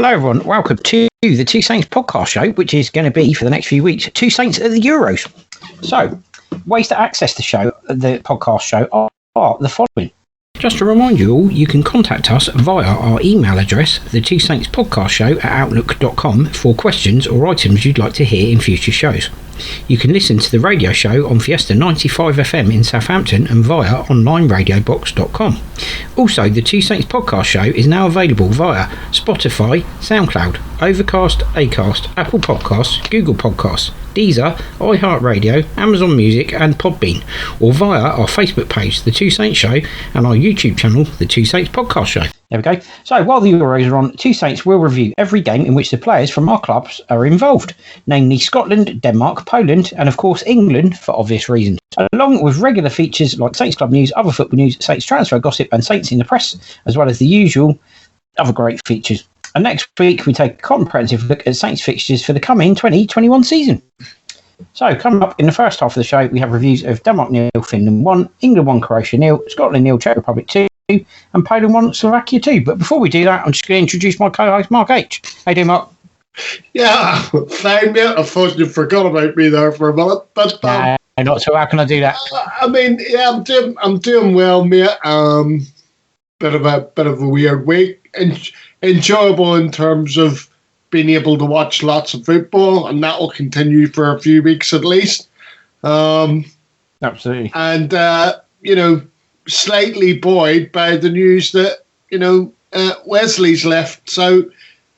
Hello, everyone. Welcome to the Two Saints podcast show, which is going to be for the next few weeks Two Saints at the Euros. So, ways to access the show, the podcast show, are the following. Just to remind you all, you can contact us via our email address, the Two Saints podcast show at outlook.com, for questions or items you'd like to hear in future shows. You can listen to the radio show on Fiesta 95 FM in Southampton and via onlineradiobox.com. Also, the Two Saints podcast show is now available via Spotify, SoundCloud, Overcast, Acast, Apple Podcasts, Google Podcasts, Deezer, iHeartRadio, Amazon Music and Podbean, or via our Facebook page, The Two Saints Show, and our YouTube channel, The Two Saints Podcast Show. There we go. So while the Euros are on, Two Saints will review every game in which the players from our clubs are involved, namely Scotland, Denmark, Poland, and of course England for obvious reasons, along with regular features like Saints Club news, other football news, Saints transfer gossip and Saints in the press, as well as the usual other great features. And next week we take a comprehensive look at Saints fixtures for the coming 2021 season. So coming up in the first half of the show, we have reviews of Denmark 0, Finland 1, England 1, Croatia 0, Scotland 0, Czech Republic 2, and Poland 1, Slovakia 2. But before we do that, I'm just going to introduce my co-host, Mark H. How you doing, Mark? Yeah, fine, mate. I thought you forgot about me there for a minute, but not so. How can I do that? I mean, yeah, I'm doing well, mate. Bit of a weird week. Enjoyable in terms of being able to watch lots of football, and that will continue for a few weeks at least. Absolutely. And slightly buoyed by the news that Wesley's left. So,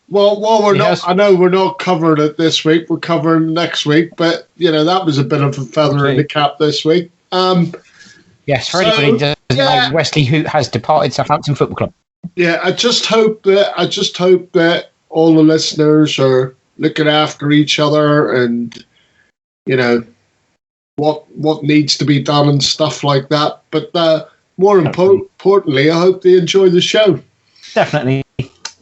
well, we're not. I know we're not covering it this week. We're covering next week, but that was a bit of a feather in the cap this week. Yes, for anybody who doesn't know, Wesley Hoot has departed Southampton Football Club. Yeah, I just hope that all the listeners are looking after each other, and what needs to be done and stuff like that. But more importantly, I hope they enjoy the show. Definitely.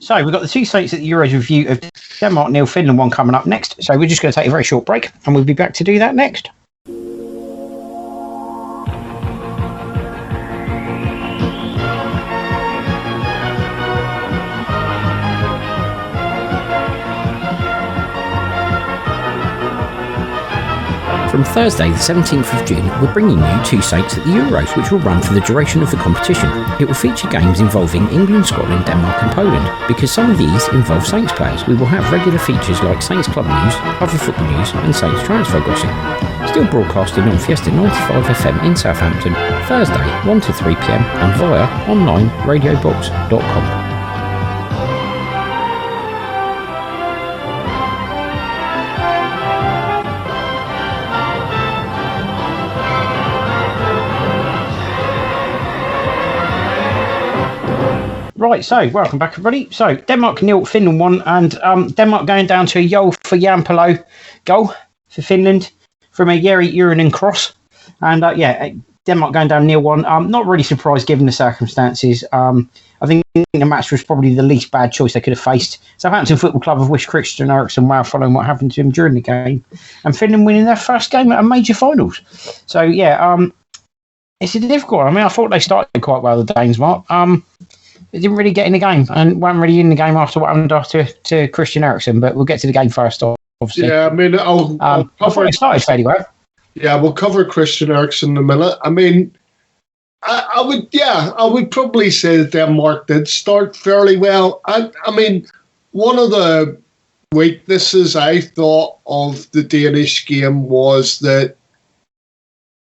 So we've got the Two Saints at the Euros review of Denmark 0, Finland 1 coming up next. So we're just going to take a very short break, and we'll be back to do that next. From Thursday the 17th of June, we're bringing you Two Saints at the Euros, which will run for the duration of the competition. It will feature games involving England, Scotland, Denmark and Poland. Because some of these involve Saints players, we will have regular features like Saints Club news, other football news and Saints transfer gossip. Still broadcasting on Fiesta 95 FM in Southampton, Thursday 1 to 3 PM and via onlineradiobox.com. Right, so welcome back, everybody. So Denmark 0, Finland 1, and Denmark going down to a Jol for Jampalo goal for Finland from a Jere Uranen cross. And Denmark going down 0-1. Not really surprised given the circumstances. I think the match was probably the least bad choice they could have faced. Southampton Football Club have wished Christian Eriksen well following what happened to him during the game. And Finland winning their first game at a major finals. So, it's a difficult one. I mean, I thought they started quite well, the Danes, Mark. They didn't really get in the game and weren't really in the game after what happened to Christian Eriksen, but we'll get to the game first, obviously. Yeah, I mean, I'll cover it. Started fairly well. Yeah, we'll cover Christian Eriksen in a minute. I mean, I would probably say that Denmark did start fairly well. I mean, one of the weaknesses I thought of the Danish game was that,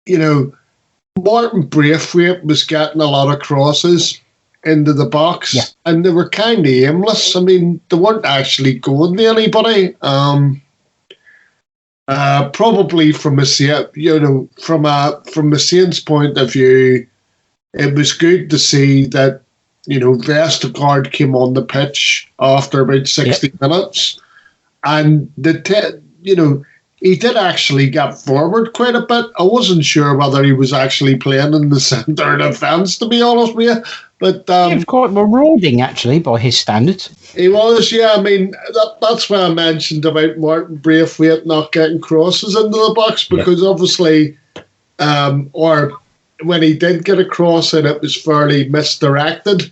Martin Braithwaite was getting a lot of crosses into the box, and they were kind of aimless. I mean, they weren't actually going to anybody. Probably from a Saints point of view, it was good to see that Vestergaard came on the pitch after about 60 minutes, and he did actually get forward quite a bit. I wasn't sure whether he was actually playing in the centre of defence, to be honest with you. But he was quite marauding, actually, by his standards. He was, yeah. I mean, that's why I mentioned about Martin Braithwaite not getting crosses into the box, because obviously, or when he did get a cross in, it was fairly misdirected.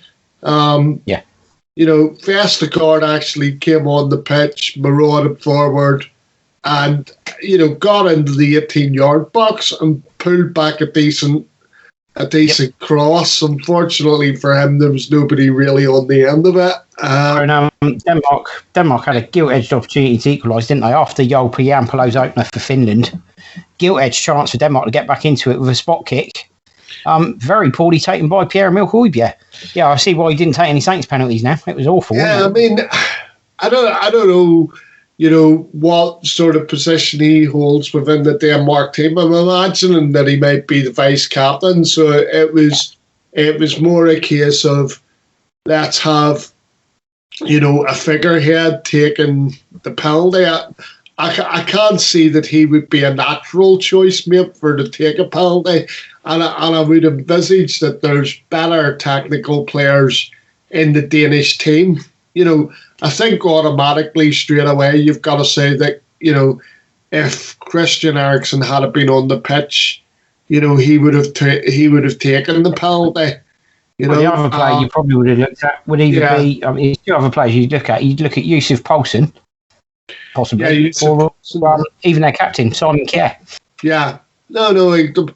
Vestergaard actually came on the pitch, marauded forward, and got into the 18-yard box and pulled back a decent cross. Unfortunately for him, there was nobody really on the end of it. Denmark had a gilt-edged opportunity to equalise, didn't they? After Jolpe Jampolo's opener for Finland, gilt-edged chance for Denmark to get back into it with a spot kick. Very poorly taken by Pierre-Emile Højbjerg. Yeah, I see why he didn't take any Saints penalties now. It was awful. Yeah, I mean, I don't know, what sort of position he holds within the Denmark team. I'm imagining that he might be the vice captain. So it was more a case of let's have, a figurehead taking the penalty. I can't see that he would be a natural choice, mate, to take a penalty. And I would envisage that there's better technical players in the Danish team. I think automatically straight away you've got to say that, if Christian Eriksen had been on the pitch, he would have taken the penalty. The other player you probably would have looked at would either be, there's two other players you'd look at. You'd look at Yusuf Poulsen, possibly, or even their captain, Simon Kjær. Yeah. No,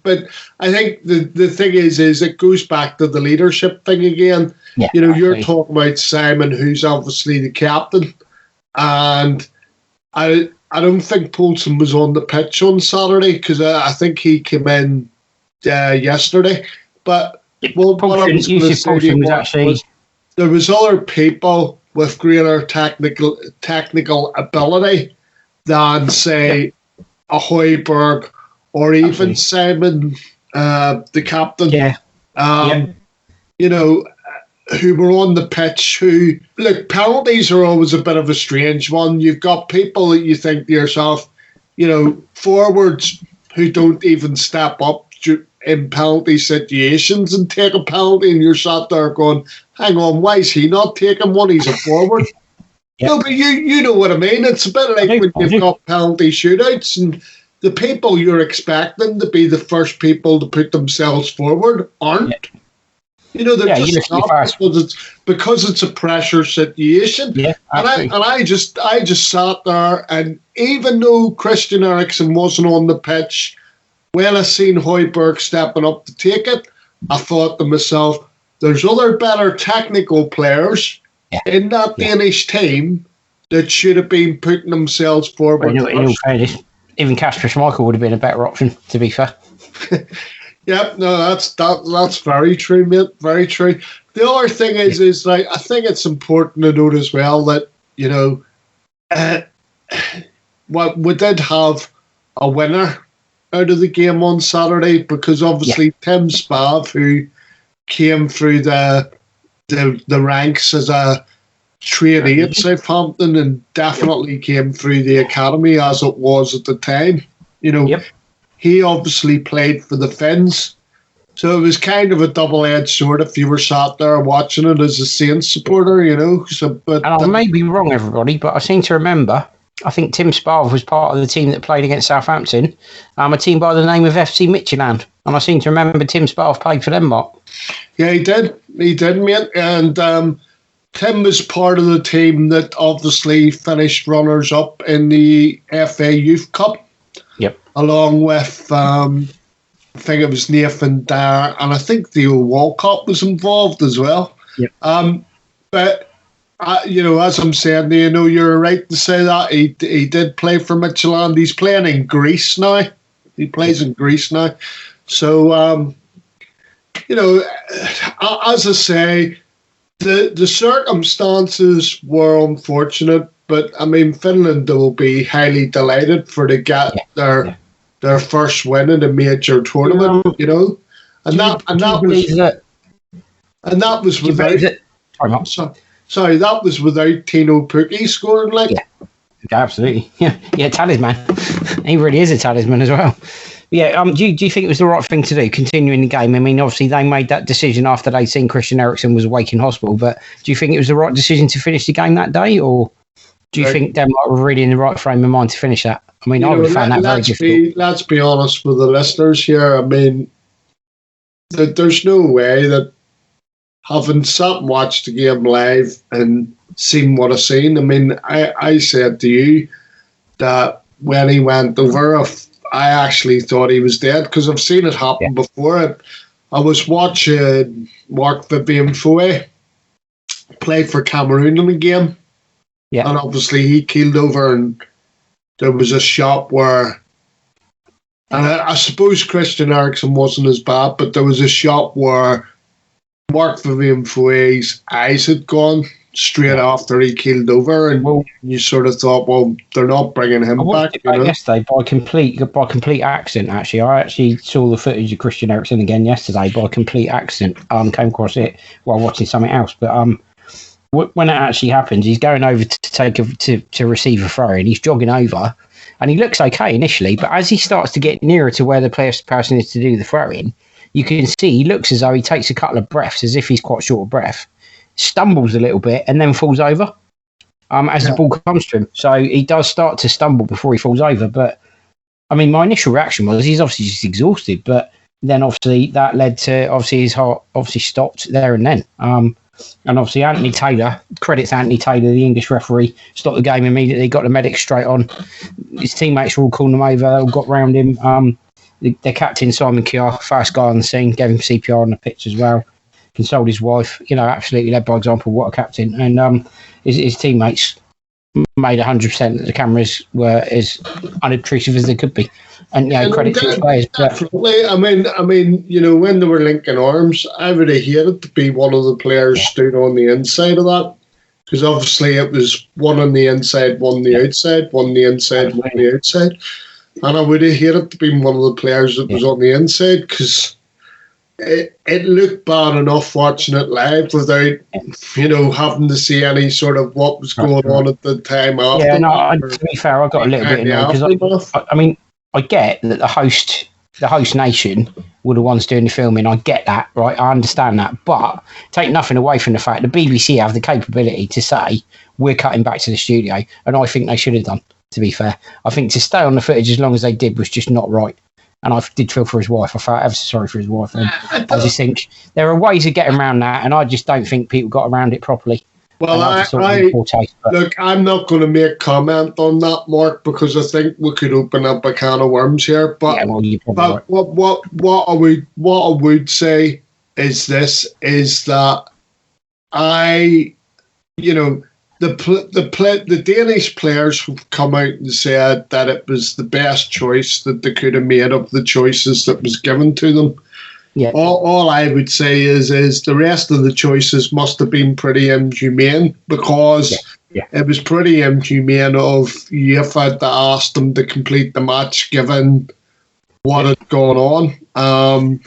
but I think the thing is it goes back to the leadership thing again. Yeah, you're talking about Simon, who's obviously the captain, and I don't think Poulsen was on the pitch on Saturday because I think he came in yesterday. But what I was going to say was there was other people with greater technical ability than, say, a Højbjerg or even Simon, the captain. Yeah. Who were on the pitch who, look, penalties are always a bit of a strange one. You've got people that you think to yourself, forwards who don't even step up in penalty situations and take a penalty, and you're sat there going, hang on, why is he not taking one? He's a forward. Yep. No, but you know what I mean. It's a bit like when you've got penalty shootouts and the people you're expecting to be the first people to put themselves forward aren't. Yep. They're just not because it's a pressure situation. Yeah, and I just sat there, and even though Christian Eriksen wasn't on the pitch, when I seen Højbjerg stepping up to take it, I thought to myself, there's other better technical players in that Danish team that should have been putting themselves forward. Even Kasper Schmeichel would have been a better option, to be fair. Yep, no, that's very true, mate. Very true. The other thing is like, I think it's important to note as well that we did have a winner out of the game on Saturday because obviously Tim Spav, who came through the ranks as a trainee at Southampton and definitely came through the academy as it was at the time. He obviously played for the Finns. So it was kind of a double-edged sword if you were sat there watching it as a Saints supporter, and I may be wrong, everybody, but I seem to remember, I think Tim Spav was part of the team that played against Southampton, a team by the name of FC Midtjylland. And I seem to remember Tim Spav played for them, Mark. Yeah, he did. He did, mate. And Tim was part of the team that obviously finished runners-up in the FA Youth Cup. Yep. Along with, I think it was Nathan Dyer, and I think Theo Walcott was involved as well. Yep. But, as I'm saying, you're right to say that. He did play for Midtjylland. He's playing in Greece now. He plays in Greece now. So, as I say, the circumstances were unfortunate, but I mean, Finland will be highly delighted to get their first win in a major tournament, and that was without. Sorry, that was without Tino Pukki scoring. Yeah, absolutely. Yeah, talisman. He really is a talisman as well. Yeah, do you think it was the right thing to do, continuing the game? I mean, obviously they made that decision after they'd seen Christian Eriksen was awake in hospital, but do you think it was the right decision to finish the game that day, or do you think Denmark were really in the right frame of mind to finish that? I mean, I would have found that very difficult. Let's be honest with the listeners here. I mean, there's no way that having sat and watched the game live and seen what I've seen, I mean, I said to you that when he went over, I actually thought he was dead because I've seen it happen before. I was watching Marc-Vivien Foé play for Cameroon in a game. Yeah. And obviously he keeled over, and there was a shot where, and I suppose Christian Eriksen wasn't as bad, but there was a shot where Marc-Vivien Foé's eyes had gone straight after he keeled over, and you sort of thought, well, they're not bringing him back. Yesterday by complete accident. Actually, I actually saw the footage of Christian Eriksen again yesterday by complete accident. Came across it while watching something else, but when it actually happens, he's going over to receive a throw, and he's jogging over, and he looks okay initially, but as he starts to get nearer to where the person is to do the throw-in, you can see he looks as though he takes a couple of breaths, as if he's quite short of breath, stumbles a little bit, and then falls over as the ball comes to him. So he does start to stumble before he falls over. But, I mean, my initial reaction was he's obviously just exhausted, but then obviously that led to, his heart obviously stopped there and then. And obviously Anthony Taylor, credits Anthony Taylor, the English referee, stopped the game immediately, got the medics straight on. His teammates were all calling him over, all got round him. Their captain, Simon Kjær, first guy on the scene, gave him CPR on the pitch as well, consoled his wife, absolutely led by example, what a captain. And his teammates made 100% that the cameras were as unobtrusive as they could be. And credit to the players. Definitely. I mean, when they were linking arms, I would have hated to be one of the players stood on the inside of that, because obviously it was one on the inside, one on the outside, one on the inside, one on the outside. And I would have hated to be one of the players that was on the inside, because it looked bad enough watching it live without, having to see any sort of what was going on at the time after. Yeah, to be fair, I got a little bit in there, because I get that the host nation were the ones doing the filming. I get that, right? I understand that. But take nothing away from the fact the BBC have the capability to say, we're cutting back to the studio. And I think they should have done, to be fair. I think to stay on the footage as long as they did was just not right. And I did feel for his wife. I felt ever so sorry for his wife. And I just think there are ways of getting around that, and I just don't think people got around it properly. Well, look, I'm not going to make comment on that, Mark, because I think we could open up a can of worms here. But, what I would say is this: is that the Danish players have come out and said that it was the best choice that they could have made of the choices that was given to them. Yeah. All I would say is the rest of the choices must have been pretty inhumane, because it was pretty inhumane of UEFA to ask them to complete the match given what had gone on.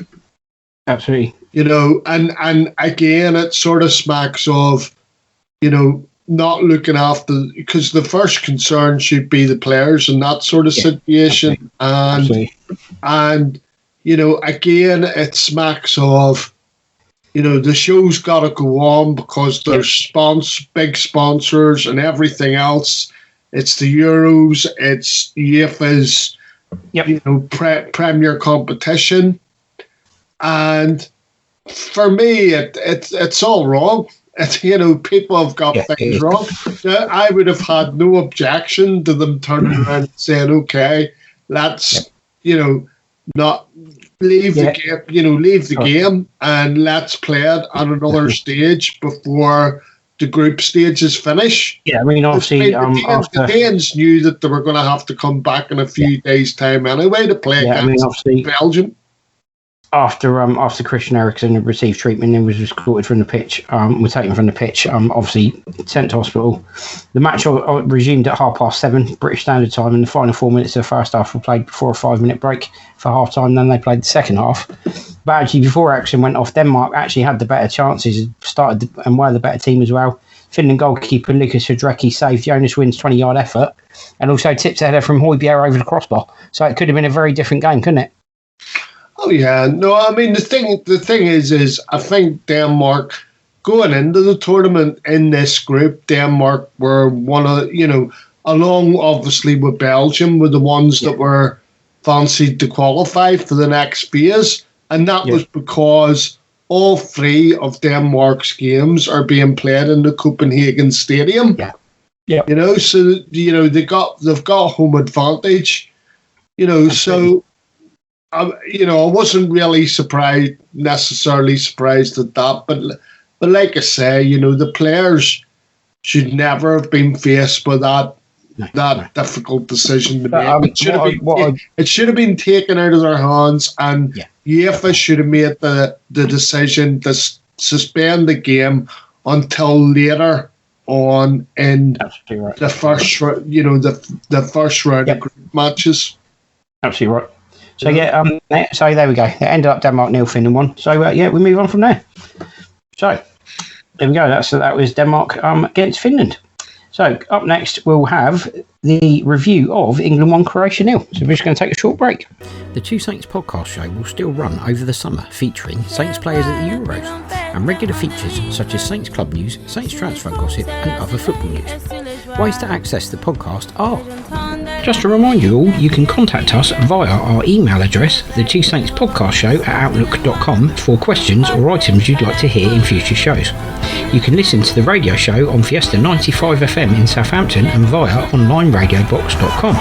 Absolutely. And again, it sort of smacks of, not looking after, because the first concern should be the players in that sort of situation. And again, it smacks of, the show's got to go on because there's big sponsors and everything else. It's the Euros, it's UEFA's, premier competition. And for me, it's all wrong. People have got things wrong. I would have had no objection to them turning around and saying, okay, let's, not leave the game, leave the game, and let's play it at another stage before the group stages finish. Yeah, I mean, obviously, the Danes knew that they were going to have to come back in a few days' time anyway to play against Belgium. After Christian Eriksen had received treatment and was escorted from the pitch, was taken from the pitch, obviously sent to hospital. The match resumed at 7:30 British Standard Time, and the final 4 minutes of the first half were played before a 5-minute break for half time. Then they played the second half. But actually, before Eriksen went off, Denmark actually had the better chances, started and were the better team as well. Finland goalkeeper Lucas Hudrecki saved Jonas Wind's 20-yard effort, and also tipped a header from Højbjerg over the crossbar. So it could have been a very different game, couldn't it? Oh yeah, no. I mean, the thing is I think Denmark going into the tournament in this group, Denmark were one of along obviously with Belgium, were the ones that were fancied to qualify for the next phase, and that was because all 3 of Denmark's games are being played in the Copenhagen Stadium. Yeah. Yeah. So they've got home advantage. Absolutely. So I wasn't really necessarily surprised at that, but like I say, the players should never have been faced with that difficult decision to make. It should have been taken out of their hands, and UEFA should have made the decision to suspend the game until later on in the first the first round of group matches. Absolutely right. So so there we go. It ended up Denmark 0, Finland 1. So we move on from there. So there we go. That was Denmark against Finland. So up next we'll have the review of England 1, Croatia 0. So we're just going to take a short break. The Two Saints podcast show will still run over the summer, featuring Saints players at the Euros and regular features such as Saints club news, Saints transfer gossip and other football news. Ways to access the podcast are: just to remind you all, you can contact us via our email address, the Two Saints podcast show at outlook.com, for questions or items you'd like to hear in future shows. You can listen to the radio show on Fiesta 95 FM in Southampton and via onlineradiobox.com.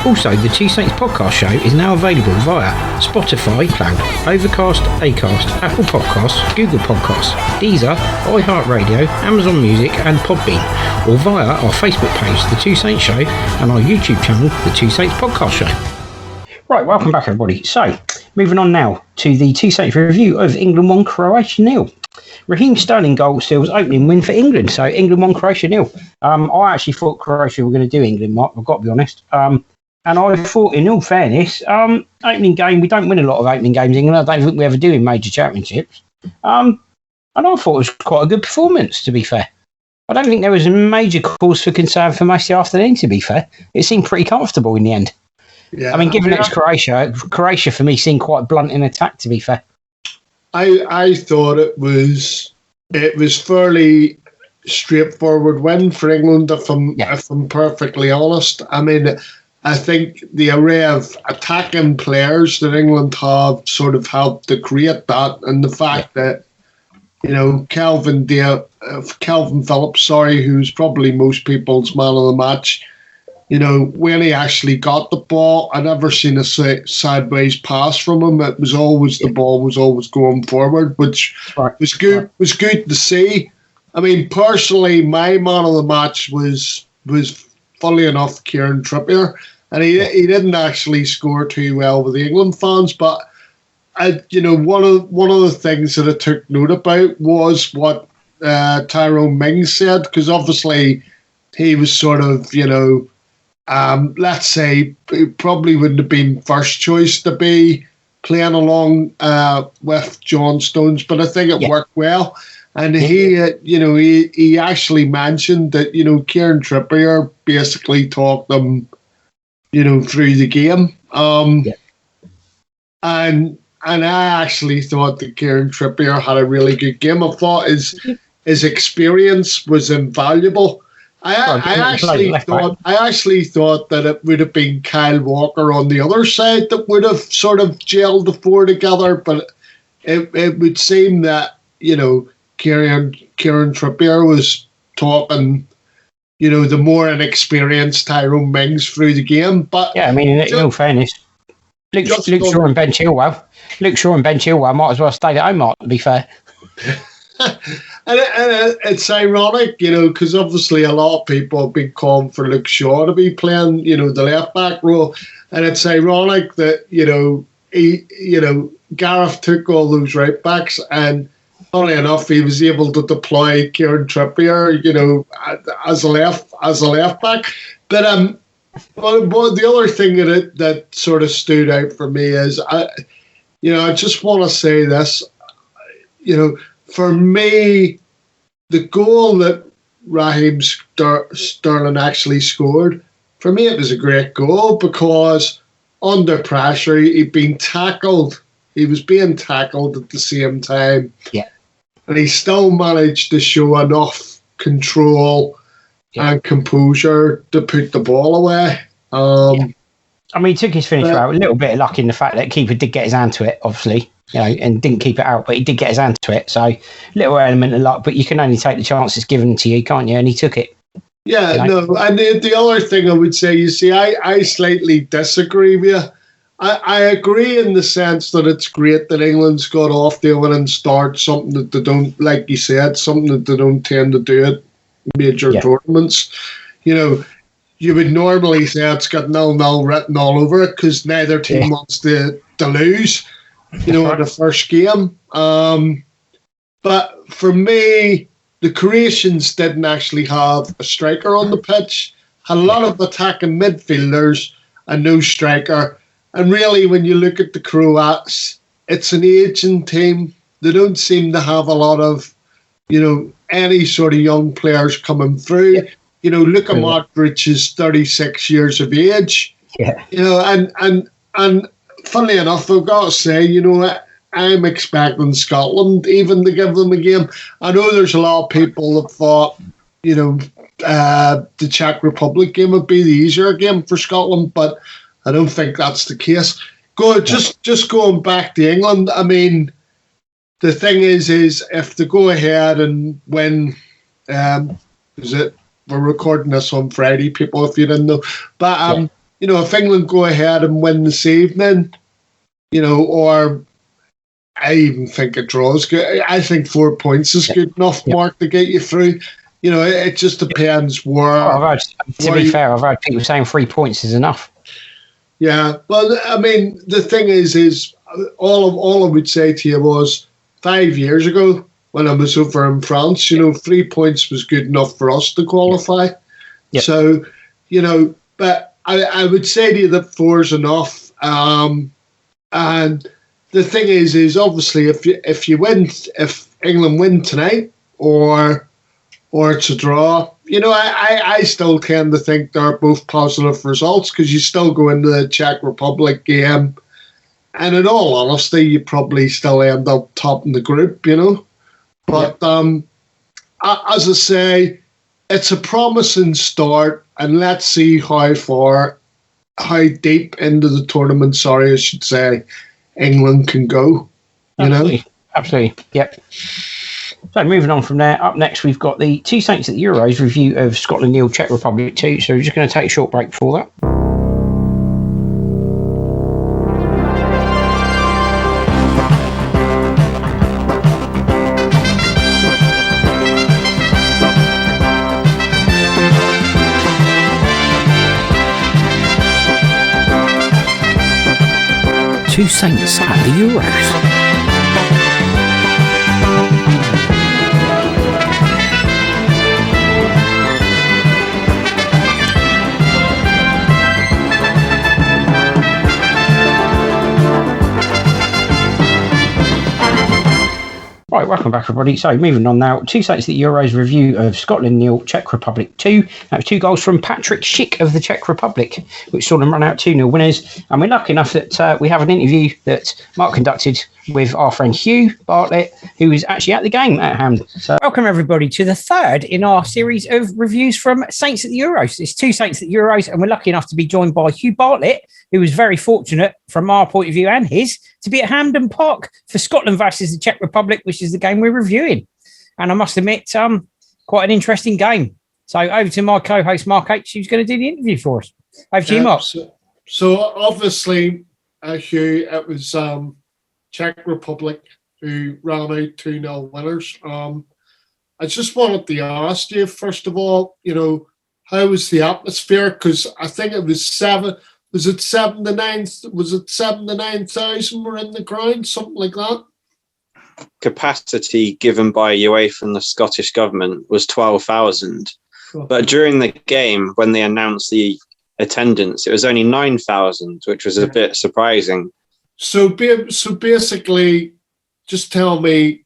Also, the Two Saints podcast show is now available via Spotify, Cloud, Overcast, Acast, Apple Podcasts, Google Podcasts, Deezer, iHeartRadio, Amazon Music and Podbean, or via our Facebook page, The Two Saints Show, and our YouTube channel, The Two Saints Podcast Show. Right, welcome back everybody. So, moving on now to the Two Saints review of England 1, Croatia 0. Raheem Sterling goal seals opening win for England. So England 1, Croatia 0. I actually thought Croatia were going to do England, Mark. I've got to be honest. And I thought, in all fairness, opening game, we don't win a lot of opening games in England. I don't think we ever do in major championships. And I thought it was quite a good performance, to be fair. I don't think there was a major cause for concern for most of the afternoon, to be fair. It seemed pretty comfortable in the end. Yeah, I mean, given it's Croatia for me seemed quite blunt in attack, to be fair. I thought it was fairly straightforward win for England, if I'm perfectly honest. I mean, I think the array of attacking players that England have sort of helped to create that, and the fact that Calvin Phillips, who's probably most people's man of the match. When he actually got the ball, I never seen a sideways pass from him. It was always the ball was always going forward, which was good. Was good to see. I mean, personally, my man of the match was funny enough Kieran Trippier, and he didn't actually score too well with the England fans. But one of the things that I took note about was what Tyrone Mings said, because obviously he was sort of let's say it probably wouldn't have been first choice to be playing along with John Stones, but I think it worked well. And he actually mentioned that Kieran Trippier basically talked them through the game. And I actually thought that Kieran Trippier had a really good game. I thought his experience was invaluable. I actually thought that it would have been Kyle Walker on the other side that would have sort of gelled the four together, but it would seem that Kieran Trippier was talking the more inexperienced Tyrone Mings through the game. But yeah, I mean, in all fairness, Luke Shaw and Ben Chilwell might as well stay at home, Mark, to be fair. And it's ironic, because obviously a lot of people have been calling for Luke Shaw to be playing, the left back role, and it's ironic that Gareth took all those right backs, and funny enough, he was able to deploy Kieran Trippier, as a left back. But the other thing that sort of stood out for me is I just want to say this, for me, the goal that Raheem Sterling actually scored, for me it was a great goal because under pressure he'd been tackled. He was being tackled at the same time. Yeah. And he still managed to show enough control and composure to put the ball away. I mean, he took his finish out. A little bit of luck in the fact that keeper did get his hand to it, obviously. and didn't keep it out, but he did get his hand to it. So little element of luck, but you can only take the chances given to you, can't you? And he took it. Yeah, no. And the other thing I would say, you see, I slightly disagree with you. I agree in the sense that it's great that England's got off the winning start, something that they don't, like you said, something that they don't tend to do at major tournaments. You would normally say it's got 0-0 written all over it because neither team wants to lose, in the first game. But for me, the Croatians didn't actually have a striker on the pitch, had a lot of attacking midfielders and no striker. And really, when you look at the Croats, it's an aging team. They don't seem to have a lot of, any sort of young players coming through. Yeah. Luka Modric is 36 years of age. Yeah. And funnily enough, I've got to say, I'm expecting Scotland even to give them a game. I know there's a lot of people that thought, the Czech Republic game would be the easier game for Scotland, but I don't think that's the case. Just going back to England, I mean, the thing is if they go ahead and win, we're recording this on Friday, people, if you didn't know. But, if England go ahead and win this evening, or I even think a draw is good. I think 4 points is good enough, Mark, to get you through. It just depends where. To be fair, I've heard people saying 3 points is enough. Yeah, well, I mean, the thing is all I would say to you was 5 years ago when I was over in France, 3 points was good enough for us to qualify. Yeah. So, but I would say to you that 4 is enough. And the thing is obviously if England win tonight or it's a draw, I still tend to think they're both positive results because you still go into the Czech Republic game, and in all honesty, you probably still end up topping the group, But as I say, it's a promising start, and let's see how deep into the tournament, I should say, England can go. Absolutely. Yep. So moving on from there, up next we've got the Two Saints at the Euros review of Scotland 0, Czech Republic 2. So we're just going to take a short break before that. Two Saints at the Euros. Right, welcome back, everybody. So, moving on now. Two Saints at the Euros review of Scotland 0, Czech Republic 2. That was 2 goals from Patrick Schick of the Czech Republic, which saw them run out 2-0 winners. And we're lucky enough that we have an interview that Mark conducted with our friend Hugh Bartlett, who was actually at the game at Hampden. So, welcome, everybody, to the third in our series of reviews from Saints at the Euros. It's Two Saints at the Euros, and we're lucky enough to be joined by Hugh Bartlett, who was very fortunate from our point of view and his to be at Hampden Park for Scotland versus the Czech Republic, which is the game we're reviewing. And I must admit, quite an interesting game. So over to my co-host, Mark H., who's going to do the interview for us. Over to you, Mark. So obviously, Hugh, it was Czech Republic who ran out 2-0 winners. I just wanted to ask you, first of all, how was the atmosphere? Because I think it was 7 to 9,000 were in the ground, something like that? Capacity given by UEFA and the Scottish government was 12,000. But during the game, when they announced the attendance, it was only 9,000, which was a bit surprising. So basically, just tell me,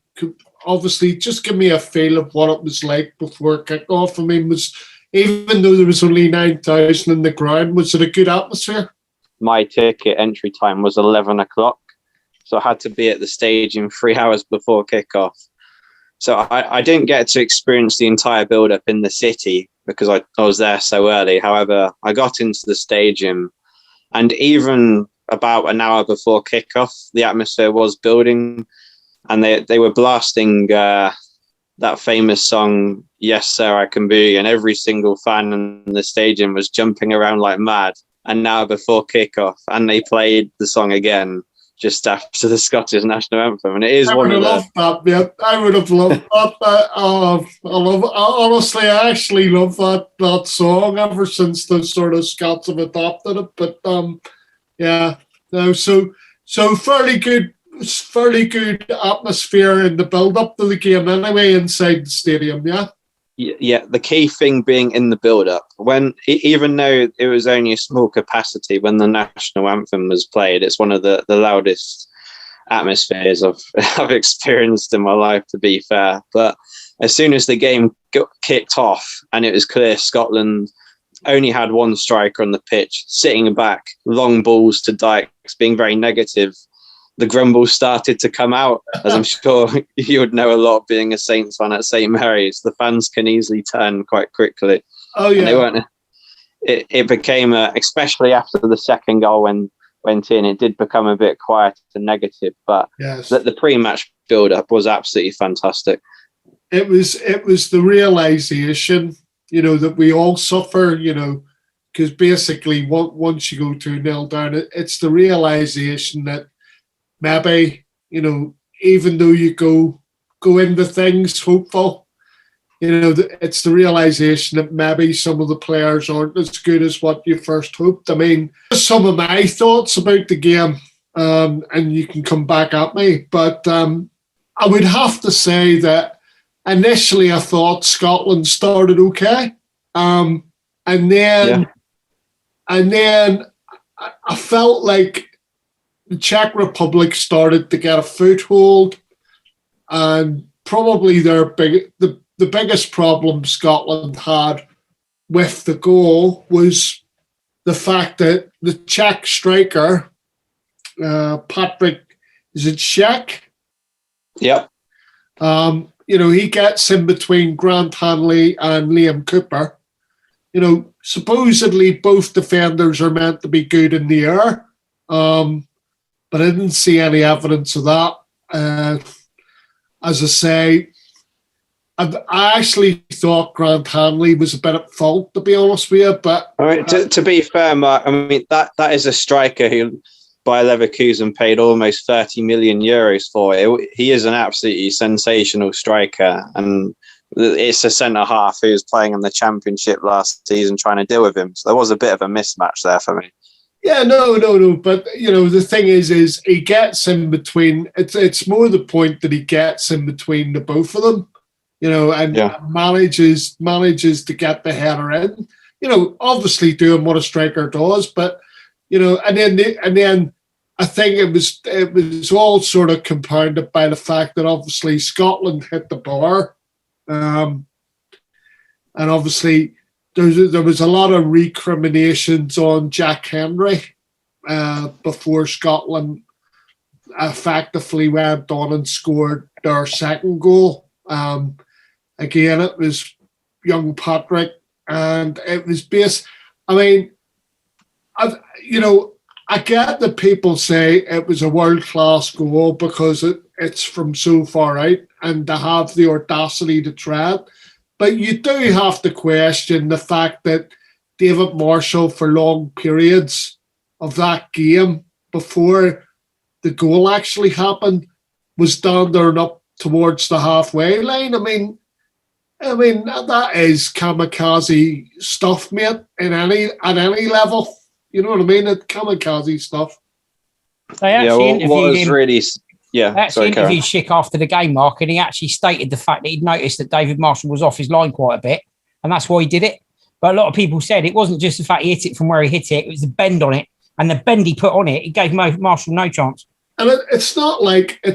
obviously, just give me a feel of what it was like before kickoff. I mean, even though there was only 9,000 in the ground, was it a good atmosphere? My ticket entry time was 11 o'clock, so I had to be at the stadium 3 hours before kickoff. So I didn't get to experience the entire build-up in the city because I was there so early. However, I got into the stadium, and even about an hour before kickoff. The atmosphere was building, and they were blasting that famous song, "Yes, Sir, I Can Be," and every single fan in the stadium was jumping around like mad. An hour before kickoff, and they played the song again just after the Scottish national anthem, and it is one of the. That, mate. I would have loved that. Honestly, I actually love that song ever since the sort of Scots have adopted it. But yeah, no, so fairly good atmosphere in the build up to the game anyway inside the stadium. Yeah. Yeah, the key thing being in the build-up, when even though it was only a small capacity, when the national anthem was played, it's one of the loudest atmospheres I've experienced in my life, to be fair. But as soon as the game got kicked off and it was clear Scotland only had one striker on the pitch, sitting back, long balls to Dykes, being very negative, the grumbles started to come out, as I'm sure you would know a lot being a Saints fan at St Mary's. The fans can easily turn quite quickly. Oh yeah. And they weren't. It became especially after the second goal went in, it did become a bit quiet and negative. But yes, the pre-match build-up was absolutely fantastic. It was the realization, that we all suffer, because basically once you go 2-0 down, it's the realization that maybe, even though you go into things hopeful, it's the realization that maybe some of the players aren't as good as what you first hoped. I mean, some of my thoughts about the game, and you can come back at me, but I would have to say that initially I thought Scotland started okay, and then I felt like the Czech Republic started to get a foothold, and probably the biggest problem Scotland had with the goal was the fact that the Czech striker, Patrick, is it Cech? Yep. He gets in between Grant Hanley and Liam Cooper. Supposedly both defenders are meant to be good in the air. But I didn't see any evidence of that. As I say, I actually thought Grant Hanley was a bit at fault, to be honest with you. But I mean, to be fair, Mark, I mean that is a striker who Bayer Leverkusen paid almost 30 million euros for. He is an absolutely sensational striker, and it's a centre half who was playing in the Championship last season, trying to deal with him. So there was a bit of a mismatch there for me. Yeah, no. But, the thing is he gets in between. It's more the point that he gets in between the both of them, and manages to get the header in. Obviously doing what a striker does, but, and then I think it was all sort of compounded by the fact that obviously Scotland hit the bar. And obviously there was a lot of recriminations on Jack Hendry before Scotland effectively went on and scored their second goal. Again, it was young Patrick, and it was based. I mean, I get that people say it was a world-class goal because it's from so far out and to have the audacity to try it. But you do have to question the fact that David Marshall, for long periods of that game before the goal actually happened, was down there and up towards the halfway line. I mean that is kamikaze stuff, mate. At any level, you know what I mean? It's kamikaze stuff. They actually interviewed him. Interviewed Schick after the game, Mark, and he actually stated the fact that he'd noticed that David Marshall was off his line quite a bit, and that's why he did it. But a lot of people said it wasn't just the fact he hit it from where he hit it; it was the bend on it, and the bend he put on it. It gave Marshall no chance. And it's not like it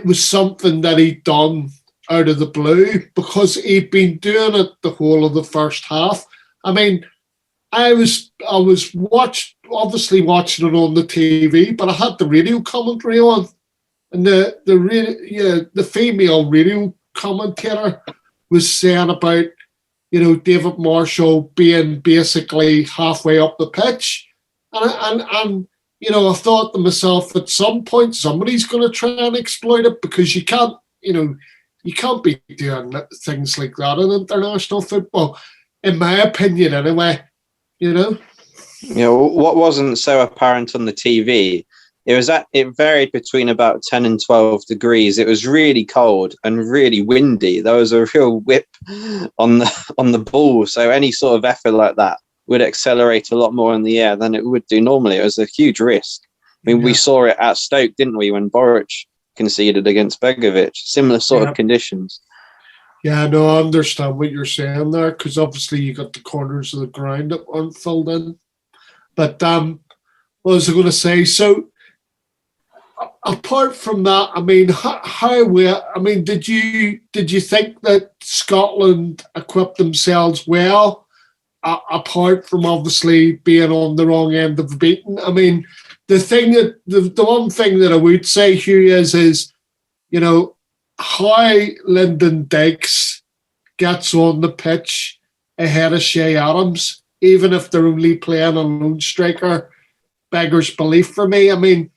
was something that he'd done out of the blue, because he'd been doing it the whole of the first half. I mean, I was obviously watching it on the TV, but I had the radio commentary on, and the female radio commentator was saying about David Marshall being basically halfway up the pitch. And I thought to myself, at some point, somebody's going to try and exploit it, because you can't be doing things like that in international football, in my opinion, anyway. What wasn't so apparent on the TV, it varied between about 10 and 12 degrees. It was really cold and really windy. There was a real whip on the ball, so any sort of effort like that would accelerate a lot more in the air than it would do normally. It was a huge risk. I mean, we saw it at Stoke, didn't we, when Boric conceded against Begovic? Similar sort of conditions. Yeah, no, I understand what you're saying there, because obviously you got the corners of the ground that weren't filled in. But what was I going to say? So, apart from that, I mean, did you think that Scotland equipped themselves well? Apart from obviously being on the wrong end of the beaten. I mean, the one thing that I would say, Hugh, is how Lyndon Dykes gets on the pitch ahead of Shea Adams, even if they're only playing a lone striker, beggars belief for me. I mean,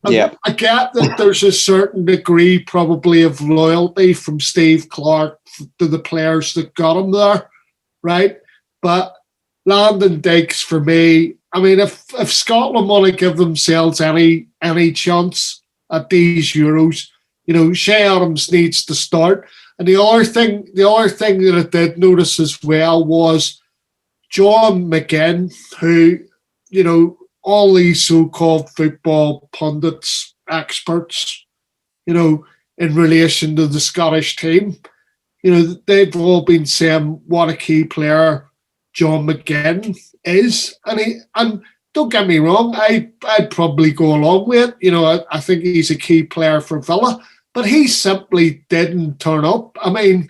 I get that there's a certain degree probably of loyalty from Steve Clarke to the players that got him there, right? But Lyndon Dykes, for me, I mean, if Scotland want to give themselves any chance at these Euros, Shea Adams needs to start. And the other thing that I did notice as well was John McGinn, who, all these so-called football pundits, experts, in relation to the Scottish team, they've all been saying what a key player John McGinn is. And don't get me wrong, I'd probably go along with it. I think he's a key player for Villa, but he simply didn't turn up. I mean,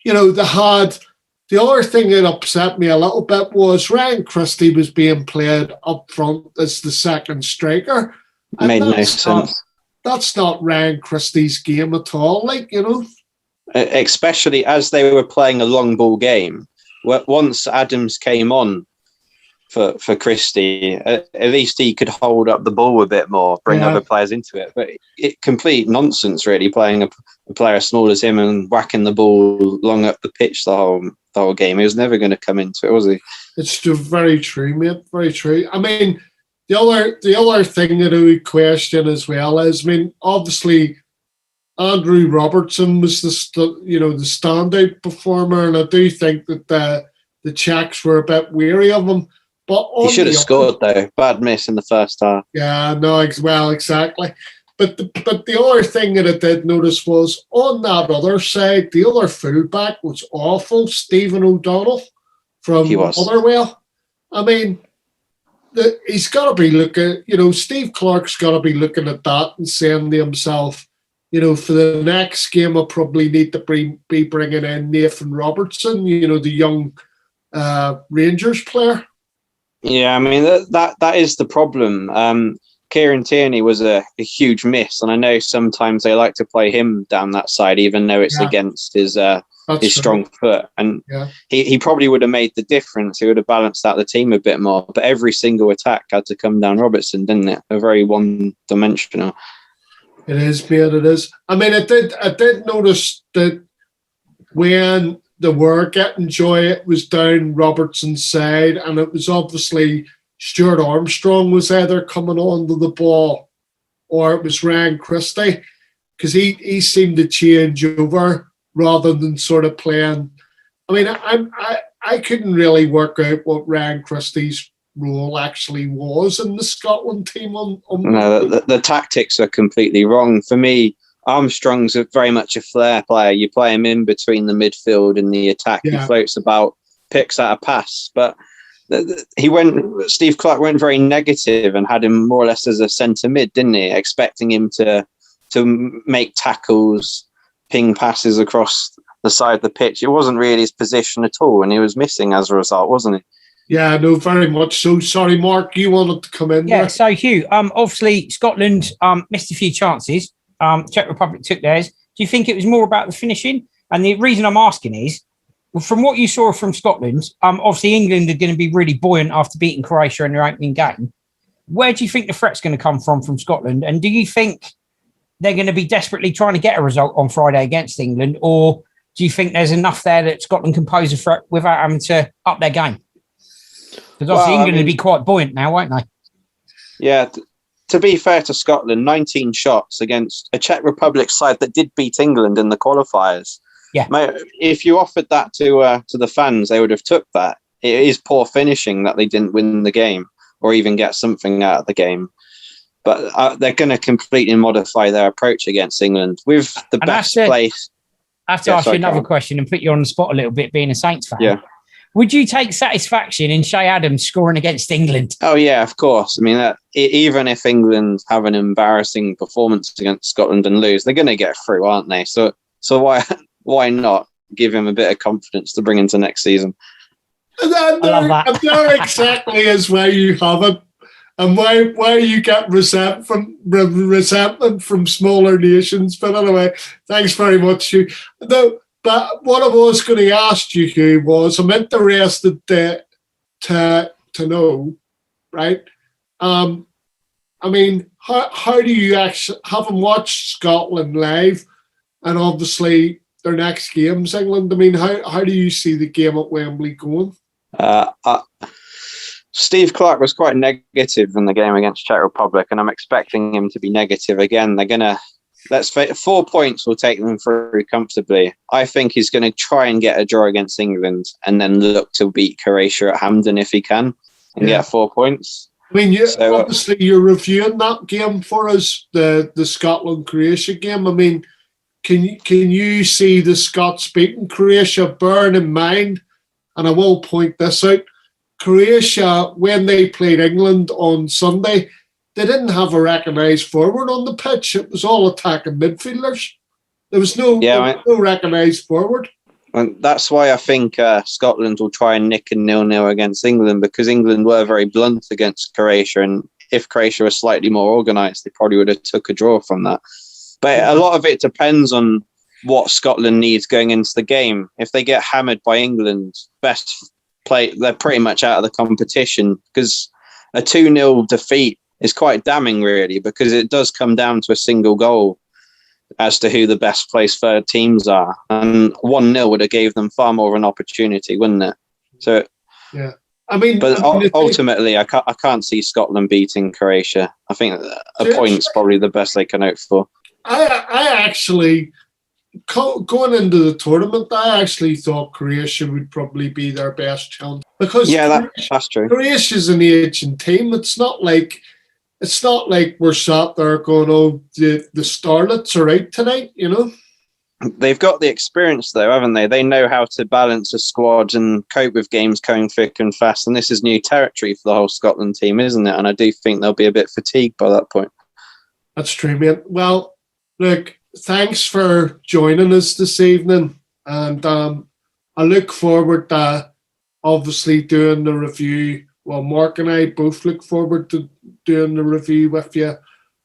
the other thing that upset me a little bit was Ryan Christie was being played up front as the second striker. It made no sense. That's not Ryan Christie's game at all, Especially as they were playing a long ball game. Once Adams came on for Christie, at least he could hold up the ball a bit more, bring other players into it. But complete nonsense, really, playing a player as small as him and whacking the ball long up the pitch the whole game. He was never going to come into it, was he? It's very true, mate. Very true. I mean, the other thing that I would question as well is, I mean, obviously Andrew Robertson was the standout performer, and I do think that the Czechs were a bit weary of him. But he should have scored though. Bad miss in the first half. Yeah, no, well, exactly. But the other thing that I did notice was on that other side, the other fullback was awful, Stephen O'Donnell from Motherwell. I mean, he's got to be looking, Steve Clarke's got to be looking at that and saying to himself, for the next game, I probably need to be bringing in Nathan Robertson, the young Rangers player. Yeah, I mean, that is the problem. Kieran Tierney was a huge miss, and I know sometimes they like to play him down that side, even though it's against his strong foot. And he probably would have made the difference. He would have balanced out the team a bit more. But every single attack had to come down Robertson, didn't it? A very one-dimensional. It is, mate. It is. I mean, I did notice that when they were getting joy, it was down Robertson's side, and it was obviously Stuart Armstrong was either coming onto the ball or it was Ryan Christie, because he seemed to change over rather than sort of playing. I mean, I couldn't really work out what Ryan Christie's role actually was in the Scotland team. No, the tactics are completely wrong. For me, Armstrong's very much a flair player. You play him in between the midfield and the attack. He floats about, picks out a pass. But Steve Clarke went very negative and had him more or less as a centre mid, didn't he? Expecting him to make tackles, ping passes across the side of the pitch. It wasn't really his position at all, and he was missing as a result, wasn't he? Yeah, no, very much so. Sorry, Mark, you wanted to come in there. So Hugh, obviously Scotland missed a few chances. Czech Republic took theirs. Do you think it was more about the finishing? And the reason I'm asking is, Well, from what you saw from Scotland, obviously England are going to be really buoyant after beating Croatia in their opening game. Where do you think the threat's going to come from Scotland? And do you think they're going to be desperately trying to get a result on Friday against England? Or do you think there's enough there that Scotland can pose a threat without having to up their game? Because obviously England will be quite buoyant now, won't they? Yeah. To be fair to Scotland, 19 shots against a Czech Republic side that did beat England in the qualifiers. Yeah. If you offered that to the fans, they would have took that. It is poor finishing that they didn't win the game or even get something out of the game. But they're going to completely modify their approach against England with the best place. I have to ask you another question and put you on the spot a little bit, being a Saints fan. Yeah. Would you take satisfaction in Shea Adams scoring against England? Oh, yeah, of course. I mean, even if England have an embarrassing performance against Scotland and lose, they're going to get through, aren't they? So why not give him a bit of confidence to bring into next season? I love that. And there exactly is why you have it. And why you get resentment from smaller nations. But anyway, thanks very much, Hugh. No, but what I was going to ask you, Hugh, was I'm interested to know, right? I mean, how do you actually, having watched Scotland live, and obviously their next game's England, I mean, how do you see the game at Wembley going? Steve Clarke was quite negative in the game against Czech Republic, and I'm expecting him to be negative again. They're going to, 4 points will take them through comfortably. I think he's going to try and get a draw against England and then look to beat Croatia at Hampden if he can and get 4 points. I mean, obviously you're reviewing that game for us, the Scotland-Croatia game. I mean, can you see the Scots beating Croatia? Bearing in mind, and I will point this out, Croatia, when they played England on Sunday, they didn't have a recognised forward on the pitch. It was all attacking midfielders. There was no recognised forward. And that's why I think Scotland will try and nick a 0-0 against England, because England were very blunt against Croatia. And if Croatia was slightly more organised, they probably would have took a draw from that. But a lot of it depends on what Scotland needs going into the game. If they get hammered by England, they're pretty much out of the competition, because a 2-0 defeat is quite damning, really, because it does come down to a single goal as to who the best placed third teams are. And 1-0 would have gave them far more of an opportunity, wouldn't it? So, yeah. Ultimately, I can't see Scotland beating Croatia. I think a point's probably the best they can hope for. I actually, going into the tournament, I actually thought Croatia would probably be their best chance, because that's true. Croatia's an aging team. It's not like we're sat there going, "Oh, the Starlets are out tonight," you know. They've got the experience, though, haven't they? They know how to balance a squad and cope with games going thick and fast. And this is new territory for the whole Scotland team, isn't it? And I do think they'll be a bit fatigued by that point. That's true, mate. Well, look, thanks for joining us this evening. And I look forward to obviously doing the review. Well, Mark and I both look forward to doing the review with you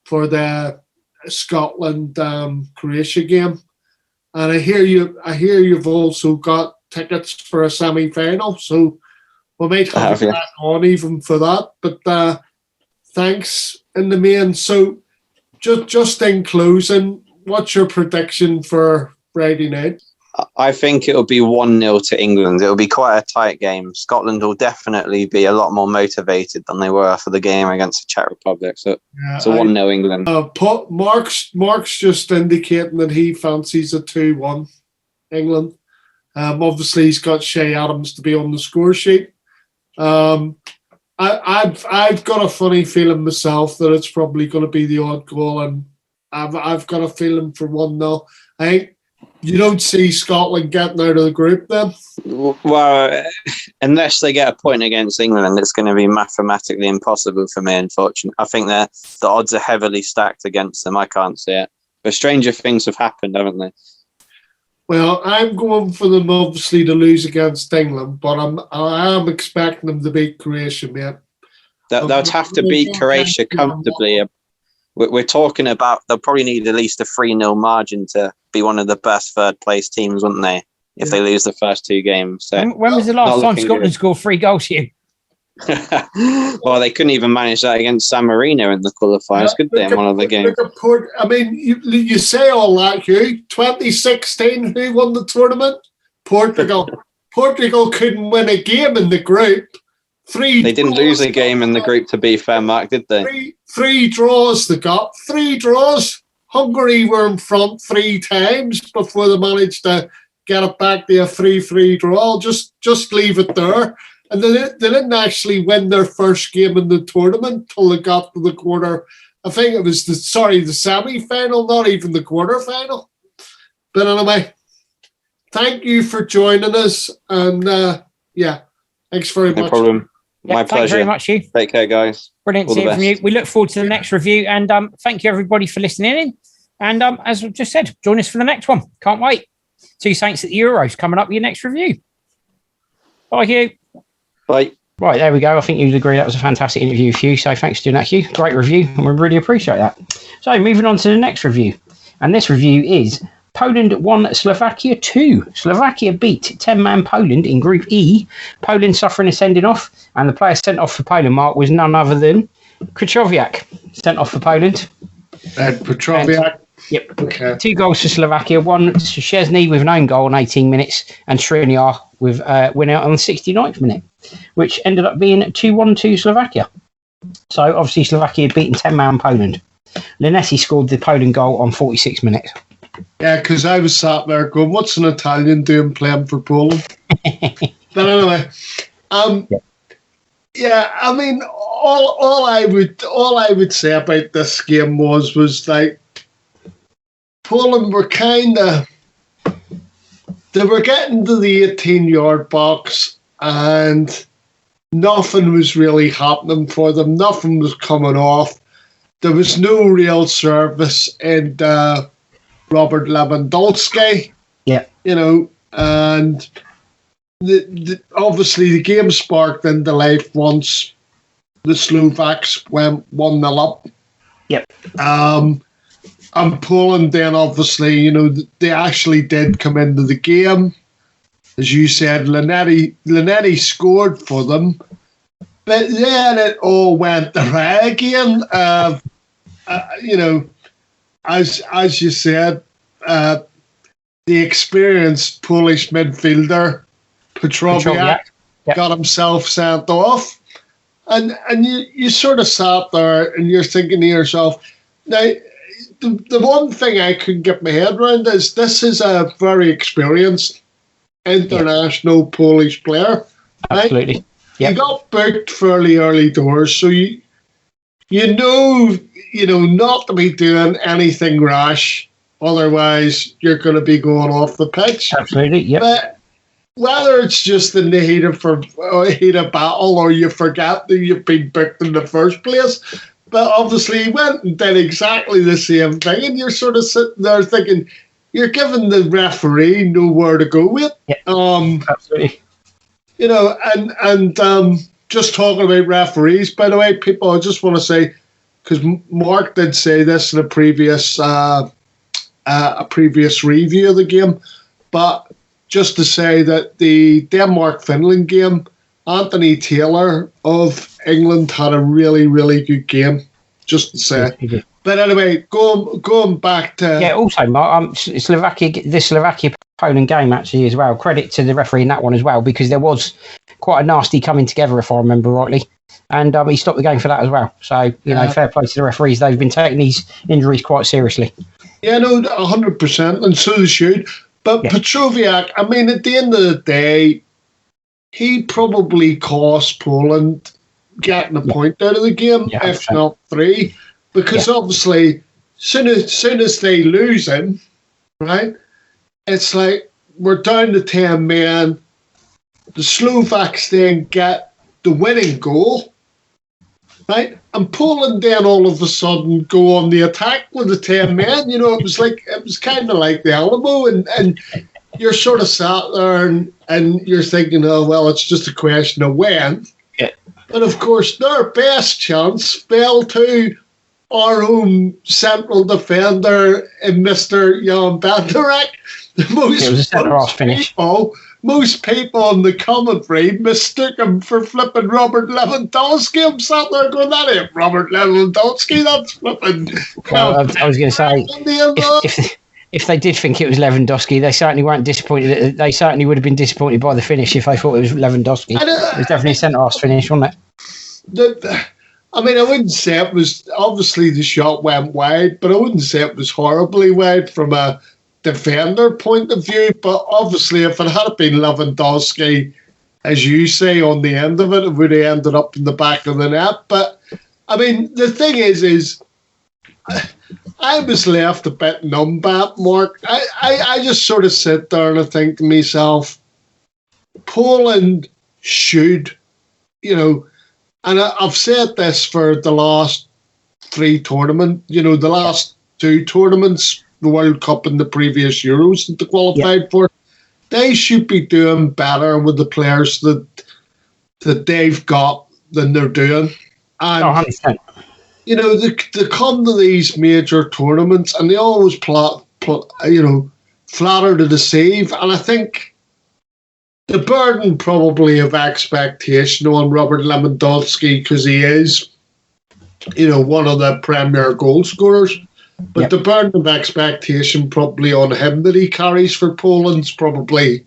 for the Scotland-Croatia game. And I hear you've also got tickets for a semi-final, so we might have to back on even for that. But thanks in the main. So just in closing, what's your prediction for Friday night? I think it'll be 1-0 to England. It'll be quite a tight game. Scotland will definitely be a lot more motivated than they were for the game against the Czech Republic. So it's a 1-0 England. Mark's just indicating that he fancies a 2-1 England. Obviously, he's got Shea Adams to be on the score sheet. I've got a funny feeling myself that it's probably going to be the odd goal, and I've got a feeling for 1-0. I think you don't see Scotland getting out of the group then? Well, unless they get a point against England, it's going to be mathematically impossible for me, unfortunately. I think the odds are heavily stacked against them. I can't see it. But stranger things have happened, haven't they? Well, I'm going for them, obviously, to lose against England, but I am expecting them to beat Croatia, mate. They'll have to beat Croatia comfortably. We're talking about they'll probably need at least a 3-0 margin to be one of the best third place teams, wouldn't they? if they lose the first 2 games. So when was the last time Scotland scored 3 goals, Hugh? Well, they couldn't even manage that against San Marino in the qualifiers, could they, in one of the games? I mean, you say all that, Hugh. 2016, who won the tournament? Portugal. Portugal couldn't win a game in the group. They didn't lose a game in the group, to be fair, Mark, did they? Three draws they got. 3 draws. Hungary were in front 3 times before they managed to get it back to a 3-3 draw. Just leave it there. And they didn't actually win their first game in the tournament till they got to the quarter. I think it was the semi-final, not even the quarter-final. But anyway, thank you for joining us. And thanks very much. No problem. My pleasure. Thanks very much, Hugh. Take care, guys. Brilliant to hear from you. We look forward to the next review. And thank you, everybody, for listening in. And as I just said, join us for the next one. Can't wait. 2 Saints at the Euros coming up with your next review. Bye, Hugh. Bye. Right, there we go. I think you'd agree that was a fantastic interview with Hugh. So thanks for doing that, Hugh. Great review, and we really appreciate that. So moving on to the next review. And this review is Poland 1, Slovakia 2. Slovakia beat 10-man Poland in Group E. Poland suffering a sending off, and the player sent off for Poland, Mark, was none other than Krychowiak, sent off for Poland. Petroviak. Yep. Okay. 2 goals for Slovakia. 1 to Szczesny with an own goal in 18 minutes, and Skriniar with win out on the 69th minute, which ended up being 2-1 to Slovakia. So obviously Slovakia beating 10-man Poland. Linetti scored the Poland goal on 46 minutes. Yeah, because I was sat there going, "What's an Italian doing playing for Poland?" But anyway, yeah, I mean, all I would say about this game was like Poland were they were getting to the 18-yard box and nothing was really happening for them. Nothing was coming off. There was no real service in Robert Lewandowski. Yeah, and obviously the game sparked into life once the Slovaks went 1-0 up. Yep. And Poland then obviously, they actually did come into the game. As you said, Linetti scored for them. But then it all went awry again. As you said, the experienced Polish midfielder Petroviak got himself sent off, and you sort of sat there and you're thinking to yourself, now the one thing I couldn't get my head around is this is a very experienced international Polish player. Absolutely. Right? Yep. He got booked fairly early doors, so you know not to be doing anything rash, otherwise you're going to be going off the pitch. Absolutely, yep. But whether it's just in the heat of battle or you forget that you've been booked in the first place, but obviously he went and did exactly the same thing, and you're sort of sitting there thinking you're giving the referee nowhere to go with. Yep. Absolutely. And just talking about referees, by the way, people, I just want to say, because Mark did say this in a previous review of the game, but just to say that the Denmark-Finland game, Anthony Taylor of England had a really, really good game, just to say. Yeah, but anyway, going back to... Yeah, also, Mark, the Slovakia-Poland game actually as well, credit to the referee in that one as well, because there was quite a nasty coming together, if I remember rightly. And he stopped the game for that as well. So, fair play to the referees. They've been taking these injuries quite seriously. Yeah, no, 100%, and so they should. But Petroviak, I mean, at the end of the day, he probably cost Poland getting a point out of the game, if not 3. Because obviously, soon as they lose him, right, it's like we're down to 10 men. The Slovaks then get the winning goal, right? And Poland then all of a sudden go on the attack with the 10 men. It was kind of like the Alamo, and you're sort of sat there and you're thinking, oh well, it's just a question of when. Yeah. And of course, their best chance fell to our own central defender in Mr. Jan Bednarek. It was a centre-half finish. Most people in the commentary mistook him for flipping Robert Lewandowski. I'm sat there going, that ain't Robert Lewandowski, that's flipping. Well, I was going to say, if they did think it was Lewandowski, they certainly weren't disappointed. They certainly would have been disappointed by the finish if they thought it was Lewandowski. It was definitely a centre-half finish, wasn't it? I mean, I wouldn't say it was, obviously the shot went wide, but I wouldn't say it was horribly wide from a defender point of view. But obviously, if it had been Lewandowski, as you say, on the end of it, it would have ended up in the back of the net. But, I mean, the thing is I was left a bit numb by it, Mark. I just sort of sit there and I think to myself, Poland should, and I've said this for the last 3 tournaments, the last 2 tournaments, the World Cup and the previous Euros that they qualified for. They should be doing better with the players that they've got than they're doing. And, 100%. They come to these major tournaments and they always flatter to deceive. And I think the burden probably of expectation on Robert Lewandowski, because he is, one of the premier goal scorers. But the burden of expectation probably on him that he carries for Poland's probably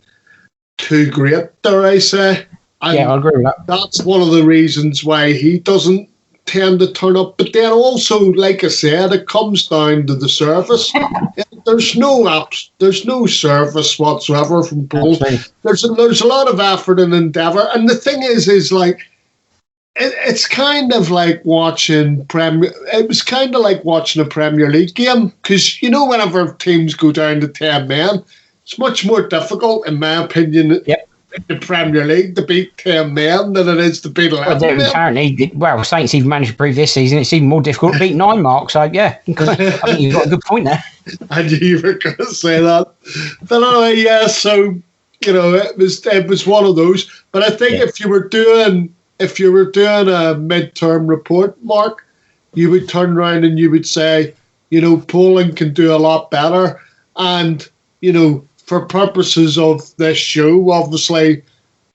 too great, dare I say. And I agree with that. That's one of the reasons why he doesn't tend to turn up. But then also, like I said, it comes down to the service. There's no service whatsoever from Poland. There's a lot of effort and endeavour. And the thing is like, it's kind of like watching It was kind of like watching a Premier League game, because whenever teams go down to 10 men, it's much more difficult, in my opinion, in the Premier League to beat 10 men than it is to beat 11 men. Apparently, Saints even managed to prove this season it's even more difficult to beat 9, Mark. So yeah, I think you've got a good point there. I knew you were going to say that. But anyway, so it was one of those. But I think if you were doing a midterm report, Mark, you would turn around and you would say, Poland can do a lot better. And, for purposes of this show, obviously,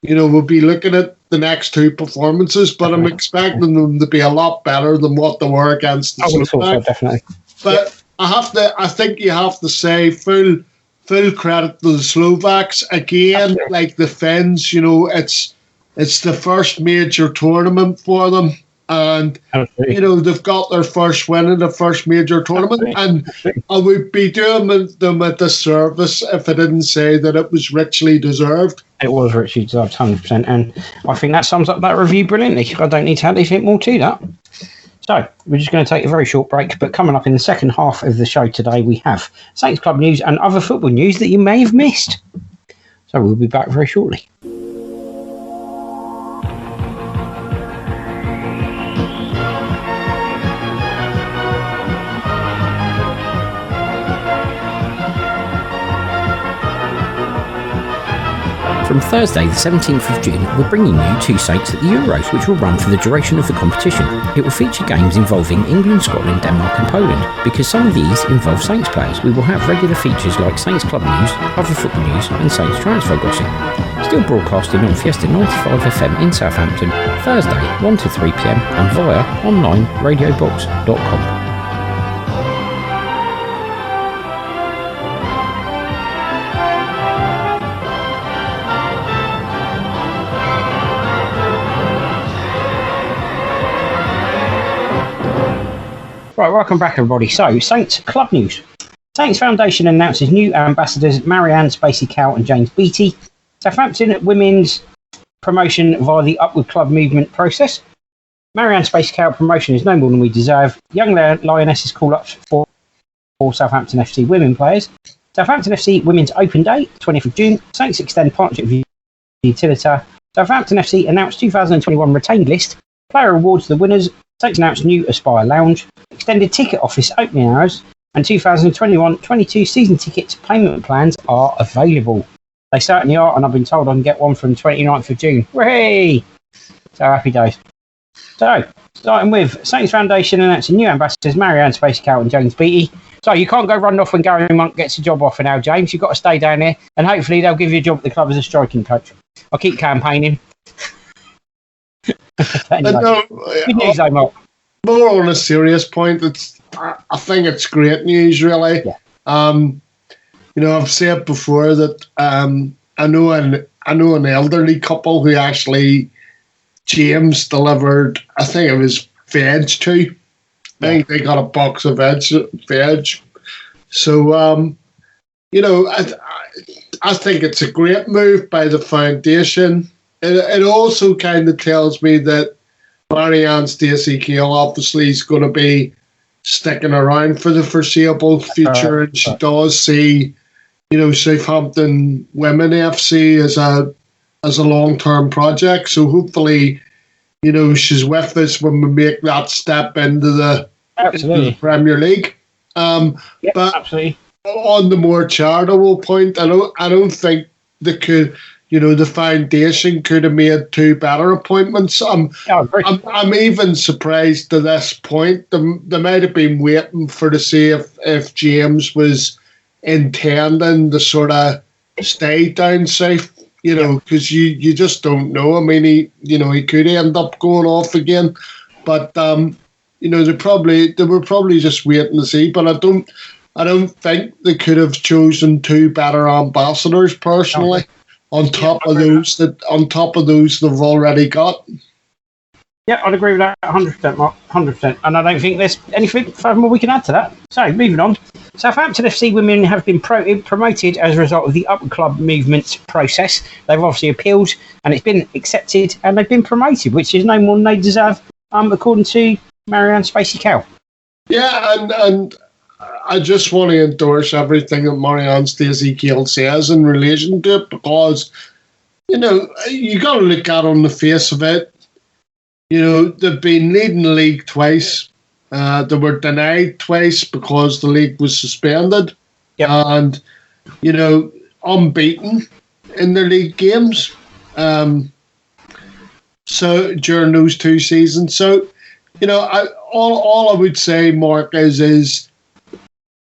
we'll be looking at the next 2 performances, but I'm expecting them to be a lot better than what they were against the Slovaks. So, definitely. But I think you have to say full credit to the Slovaks. Again, absolutely. Like the Finns, it's the first major tournament for them, and they've got their first win in the first major tournament. And I would be doing them a disservice if I didn't say that it was richly deserved. It was richly deserved, 100%, and I think that sums up that review brilliantly. I don't need to add anything more to that. So we're just going to take a very short break, but coming up in the second half of the show today, we have Saints Club news and other football news that you may have missed. So we'll be back very shortly. From Thursday, the 17th of June, we're bringing you 2 Saints at the Euros, which will run for the duration of the competition. It will feature games involving England, Scotland, Denmark and Poland. Because some of these involve Saints players, we will have regular features like Saints Club news, other football news and Saints transfer gossip. Still broadcasting on Fiesta 95 FM in Southampton, Thursday 1 to 3 PM and via online radiobox.com. Right, welcome back everybody. So, Saints Club news. Saints Foundation announces new ambassadors Marianne Spacey Cow and James Beattie. Southampton women's promotion via the Upward Club movement process. Marianne Spacey Cow promotion is no more than we deserve. Young Lionesses call-ups for Southampton FC women players. Southampton FC Women's Open Day, 20th of June. Saints extend partnership with Utilita. Southampton FC announced 2021 retained list. Player awards the winners. Saints announced new Aspire Lounge. Extended ticket office opening hours. And 2021-22 season tickets payment plans are available. They certainly are, and I've been told I can get one from 29th of June. Hooray! So happy days. So, starting with Saints Foundation announcing new ambassadors Marianne Spacey Cow and James Beattie. So you can't go run off when Gary Monk gets a job offer now, James. You've got to stay down there, and hopefully they'll give you a job at the club as a striking coach. I'll keep campaigning. Anyway, good news, though, Mark. More on a serious point, I think it's great news, really. Yeah. I've said before that I know an elderly couple who actually James delivered, I think it was veg to. I think they got a box of veg. So, I think it's a great move by the foundation. It also kind of tells me that Marianne Stacey-Keogh obviously is going to be sticking around for the foreseeable future, and she does see, Southampton Women FC as a long-term project. So hopefully, she's with us when we make that step into the Premier League. But absolutely. On the more charitable point, I don't think they could. The foundation could have made 2 better appointments. I'm even surprised to this point. They might have been waiting to see if James was intending to sort of stay down south, because you just don't know. I mean, he could end up going off again, but they were probably just waiting to see. But I don't think they could have chosen 2 better ambassadors personally. Okay. On top of those they've already got. Yeah, I'd agree with that 100%, Mark. 100%. And I don't think there's anything furthermore we can add to that. So, moving on. Southampton FC women have been promoted as a result of the upper club movement process. They've obviously appealed, and it's been accepted, and they've been promoted, which is no more than they deserve, according to Marianne Spacey-Cow. Yeah, and I just want to endorse everything that Marianne Stacey-Keogh says in relation to it, because, you got to look at it on the face of it. They've been leading the league twice. They were denied twice because the league was suspended. Yep. And, unbeaten in their league games. So during those 2 seasons. So, all I would say, Mark, is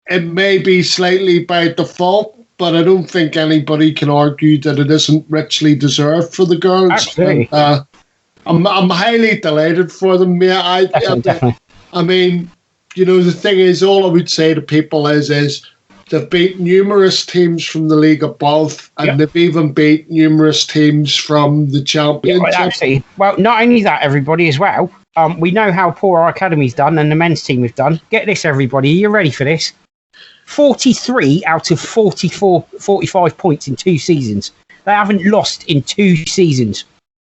it may be slightly by default, but I don't think anybody can argue that it isn't richly deserved for the girls. Absolutely. I'm highly delighted for them. Yeah, definitely. I mean, the thing is, all I would say to people is they've beat numerous teams from the league above, and they've even beat numerous teams from the championship. Yeah, absolutely. Well, not only that, everybody, as well. We know how poor our academy's done and the men's team have done. Get this, everybody. Are you ready for this? 43 out of 45 points in 2 seasons. They haven't lost in 2 seasons.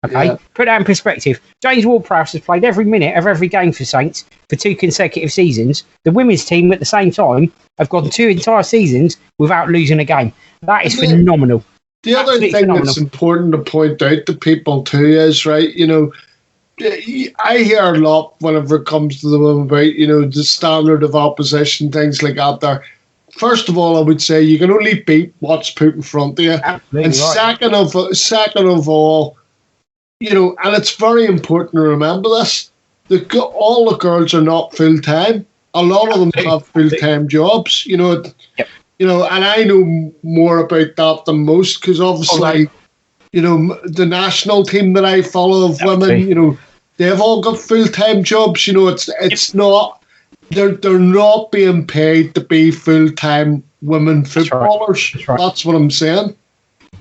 Okay, Put that in perspective. James Ward-Prowse has played every minute of every game for Saints for 2 consecutive seasons. The women's team at the same time have gone 2 entire seasons without losing a game. That is phenomenal. The other thing that's important to point out to people too is, right, I hear a lot whenever it comes to them about, the standard of opposition, things like that there. First of all, I would say you can only beat what's put in front of you. Absolutely and right. second of all, and it's very important to remember this, all the girls are not full-time. A lot of them have full-time jobs, and I know more about that than most, because obviously, the national team that I follow of women, they've all got full-time jobs. It's not, they're not being paid to be full-time women footballers. That's right. That's what I'm saying.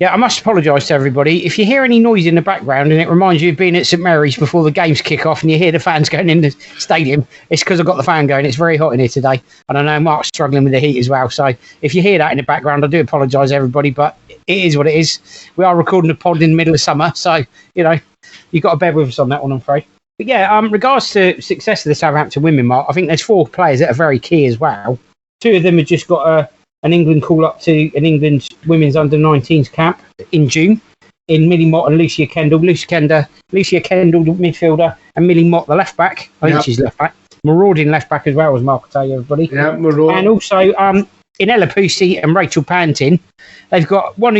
Yeah, I must apologise to everybody. If you hear any noise in the background and it reminds you of being at St Mary's before the games kick off and you hear the fans going in the stadium, it's because I've got the fan going. It's very hot in here today. And I know Mark's struggling with the heat as well. So if you hear that in the background, I do apologise, everybody, but it is what it is. We are recording a pod in the middle of summer. So, you've got to bear with us on that one, I'm afraid. But yeah, regards to success of the Southampton women, Mark, I think there's 4 players that are very key as well. 2 of them have just got an England call up to an England women's under-19s camp in June in Millie Mott and Lucia Kendall. Lucia Kendall, the midfielder, and Millie Mott, the left back. I think she's left back. Marauding left back as well, as Mark will tell you, everybody. Yeah, Marauding. And also in Ella Pusey and Rachel Pantin, they've got one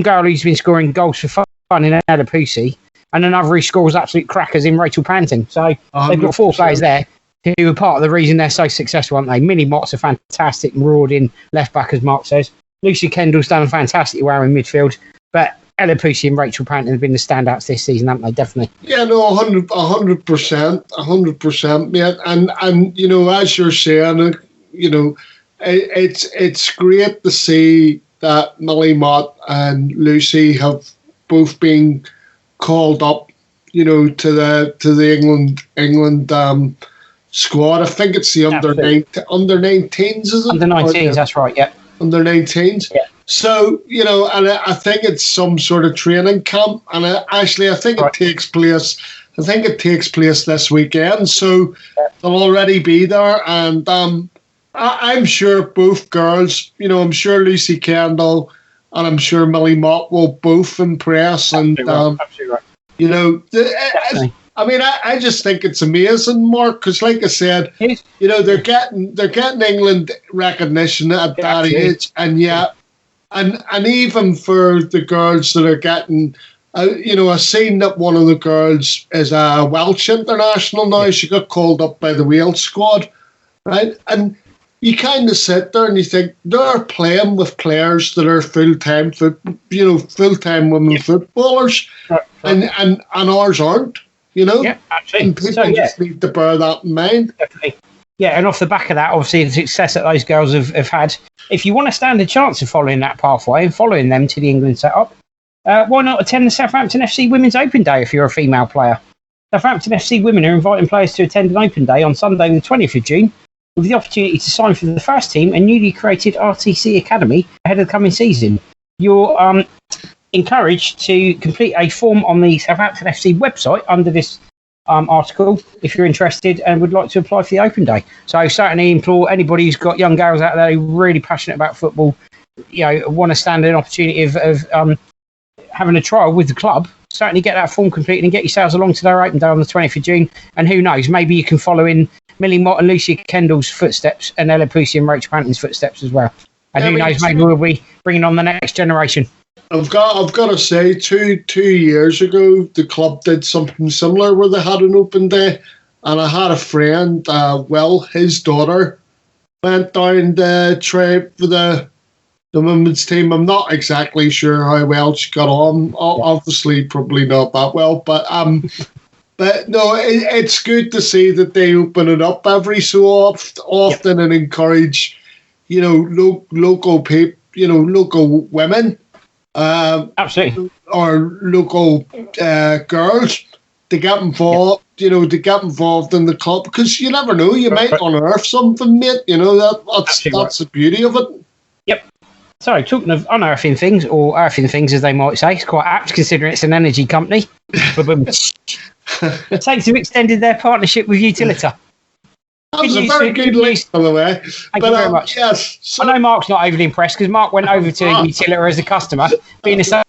girl who's been scoring goals for fun in Ella Pusey. and another who scores absolute crackers in Rachel Panton. So they've got 4 100%. players there who are part of the reason they're so successful, aren't they? Millie Mott's a fantastic marauding left back, as Mark says. Lucy Kendall's done fantastic well in midfield, but Ella Pusey and Rachel Panton have been the standouts this season, haven't they? Definitely. Yeah, no, 100%, mate. And you know, as you're saying, you know, it's great to see that Millie Mott and Lucy have both been called up, you know, to the England squad. I think it's the under 19s, is it? Under 19s, that's right. Yeah. Under 19s. Yeah. So, you know, and I think it's some sort of training camp, and I think it takes place. I think it takes place this weekend, so they'll already be there. And I'm sure both girls, you know, I'm sure Lucy Kendall and I'm sure Millie Mott will both impress. Absolutely And Absolutely right. you know, I mean, I just think it's amazing, Mark, because like I said, you know, they're getting England recognition at that age, and yet, and even for the girls that are getting, you know, I've seen that one of the girls is a Welsh international now. She got called up by the Wales squad, right? And you kind of sit there and you think they're playing with players that are full-time women footballers, and ours aren't. You know, yeah, absolutely. And people just need to bear that in mind. Definitely. Yeah, and off the back of that, obviously, the success that those girls have had, if you want to stand a chance of following that pathway and following them to the England setup, why not attend the Southampton FC Women's Open Day if you're a female player? Southampton FC Women are inviting players to attend an Open Day on Sunday, the 20th of June, with the opportunity to sign for the first team and newly created RTC Academy ahead of the coming season. You're encouraged to complete a form on the Southampton FC website under this article if you're interested and would like to apply for the Open Day. So I certainly implore anybody who's got young girls out there who are really passionate about football, you know, want to stand an opportunity of having a trial with the club, certainly get that form completed and get yourselves along to their Open Day on the 20th of June. And who knows, maybe you can follow in Millie Mott and Lucy Kendall's footsteps and Ella Pusey and Rachel Panton's footsteps as well. And who knows, maybe we'll be bringing on the next generation. I've got to say, two years ago, the club did something similar where they had an Open Day, and I had a friend, his daughter went down to try for the women's team. I'm not exactly sure how well she got on. Obviously, probably not that well, but no, it's good to see that they open it up every so often and encourage, you know, local people, you know, local women. Absolutely. Or local girls to get involved, you know, to get involved in the club, because you never know, you might unearth something, mate. You know, that's the beauty of it. Yep. So, talking of unearthing things, or earthing things as they might say, it's quite apt considering it's an energy company. Saints have extended their partnership with Utilita. That was a very good list, by the way. Thank you very much. Yes. So, I know Mark's not overly impressed because Mark went over to Utilita as a customer, being a Saints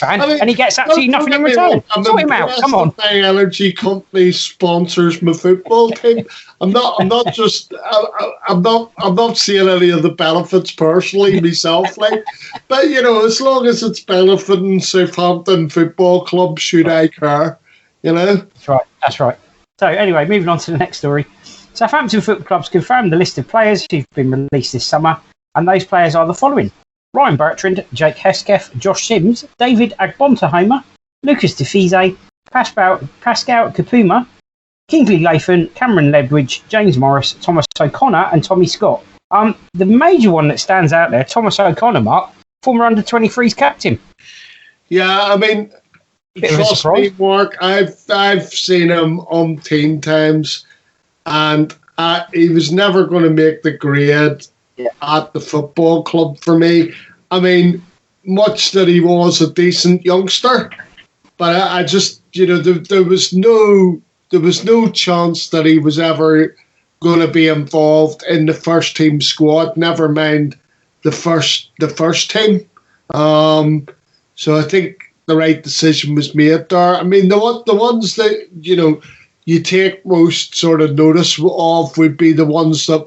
fan, and he gets absolutely nothing in return. Sort him out. Come on. My energy company sponsors my football team. I'm not seeing any of the benefits personally myself, like, but you know, as long as it's benefiting Southampton Football Club, should I care? You know. That's right. So anyway, moving on to the next story. Southampton Football Club's confirmed the list of players who've been released this summer, and those players are the following: Ryan Bertrand, Jake Hesketh, Josh Sims, David Agbontahoma, Lucas Defize, Pascal Kapuma, Kingsley Lathan, Cameron Ledwidge, James Morris, Thomas O'Connor, and Tommy Scott. The major one that stands out there, Thomas O'Connor, Mark, former under-23s captain. Yeah, I mean, trust me, Mark, I've seen him umpteen times, and he was never going to make the grade at the football club for me. I mean, much that he was a decent youngster, but I just, you know, there was no chance that he was ever going to be involved in the first team squad. Never mind the first team. So I think the right decision was made there. I mean, the ones that, you know, you take most sort of notice of would be the ones that,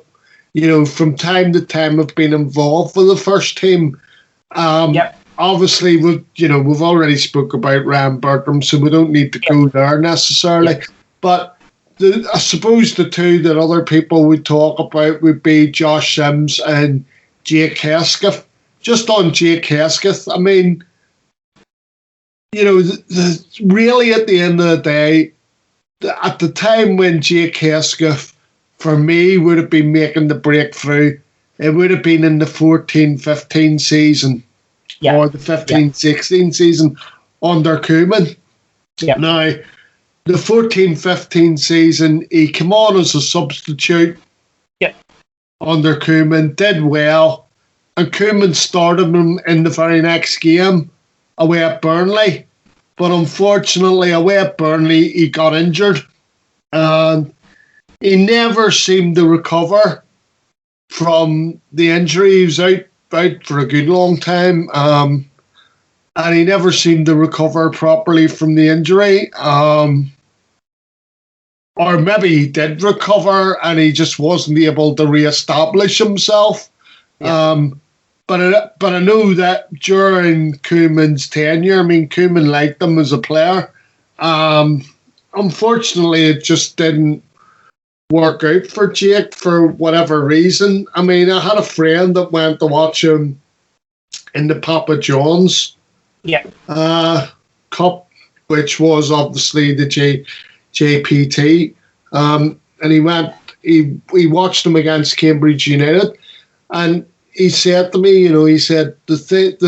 you know, from time to time have been involved with the first team. obviously, we've already spoke about Ryan Bertram, so we don't need to go there necessarily. But I suppose the two that other people would talk about would be Josh Sims and Jake Hesketh. Just on Jake Hesketh, I mean, really at the end of the day, at the time when Jake Hesketh, for me, would have been making the breakthrough, it would have been in the 14-15 season or the 15-16 season under Koeman. Yeah. Now, the 14-15 season, he came on as a substitute under Koeman, did well, and Koeman started him in the very next game away at Burnley. But unfortunately, away at Burnley, he got injured. And he never seemed to recover from the injury. He was out for a good long time. And he never seemed to recover properly from the injury. Or maybe he did recover and he just wasn't able to re-establish himself. Yeah. But I know that during Koeman's tenure, I mean, Koeman liked him as a player. Unfortunately, it just didn't work out for Jake for whatever reason. I mean, I had a friend that went to watch him in the Papa John's Cup, which was obviously the JPT. And he watched him against Cambridge United. And he said to me, he said the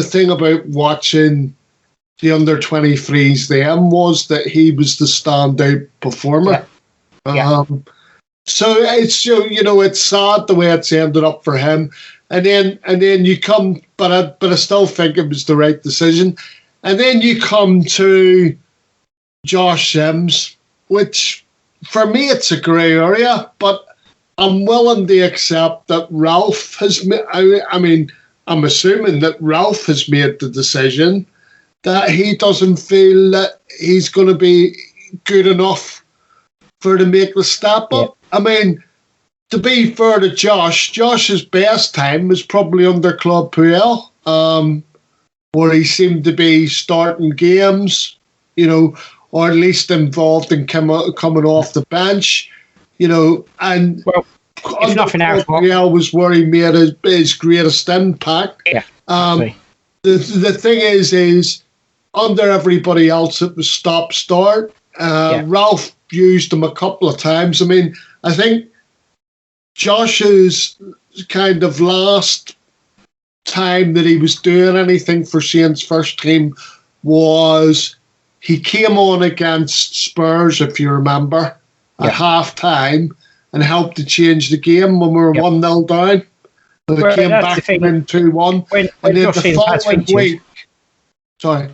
thing about watching the under-23s then was that he was the standout performer. Yeah. So it's it's sad the way it's ended up for him, and then you come, but I still think it was the right decision, and then you come to Josh Sims, which for me it's a grey area, but I'm willing to accept that Ralph has. I mean, I'm assuming that Ralph has made the decision that he doesn't feel that he's going to be good enough to make the step up. Yeah. I mean, to be fair to Josh's best time was probably under Claude Puel, where he seemed to be starting games, or at least involved in coming off the bench, and if nothing else, Puel was where he made his greatest impact. Yeah. The thing is under everybody else it was stop-start. Ralph used him a couple of times. I mean, I think Josh's kind of last time that he was doing anything for Saints first team was he came on against Spurs, if you remember, at half-time and helped to change the game when we were 1-0 down. And they came back to win 2-1. And then the following week... Sorry.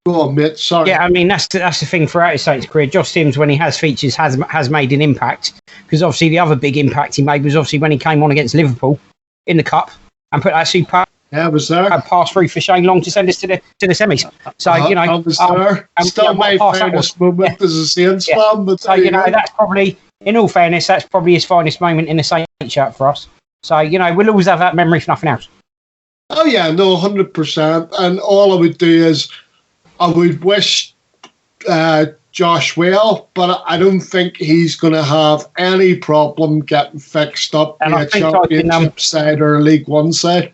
Go on, mate. Sorry. Yeah, I mean, that's the thing throughout his Saints career. Josh Sims, when he has features, has made an impact. Because obviously the other big impact he made was obviously when he came on against Liverpool in the Cup and put that super was there. Pass through for Shane Long to send us to the semis. So, I was there. Still my finest moment as a Saints fan. But so, that's probably, in all fairness, that's probably his finest moment in the Saints shirt for us. So, we'll always have that memory for nothing else. Oh, yeah, no, 100%. And all I would do is I would wish Josh well, but I don't think he's going to have any problem getting fixed up in a Championship side or a League One side.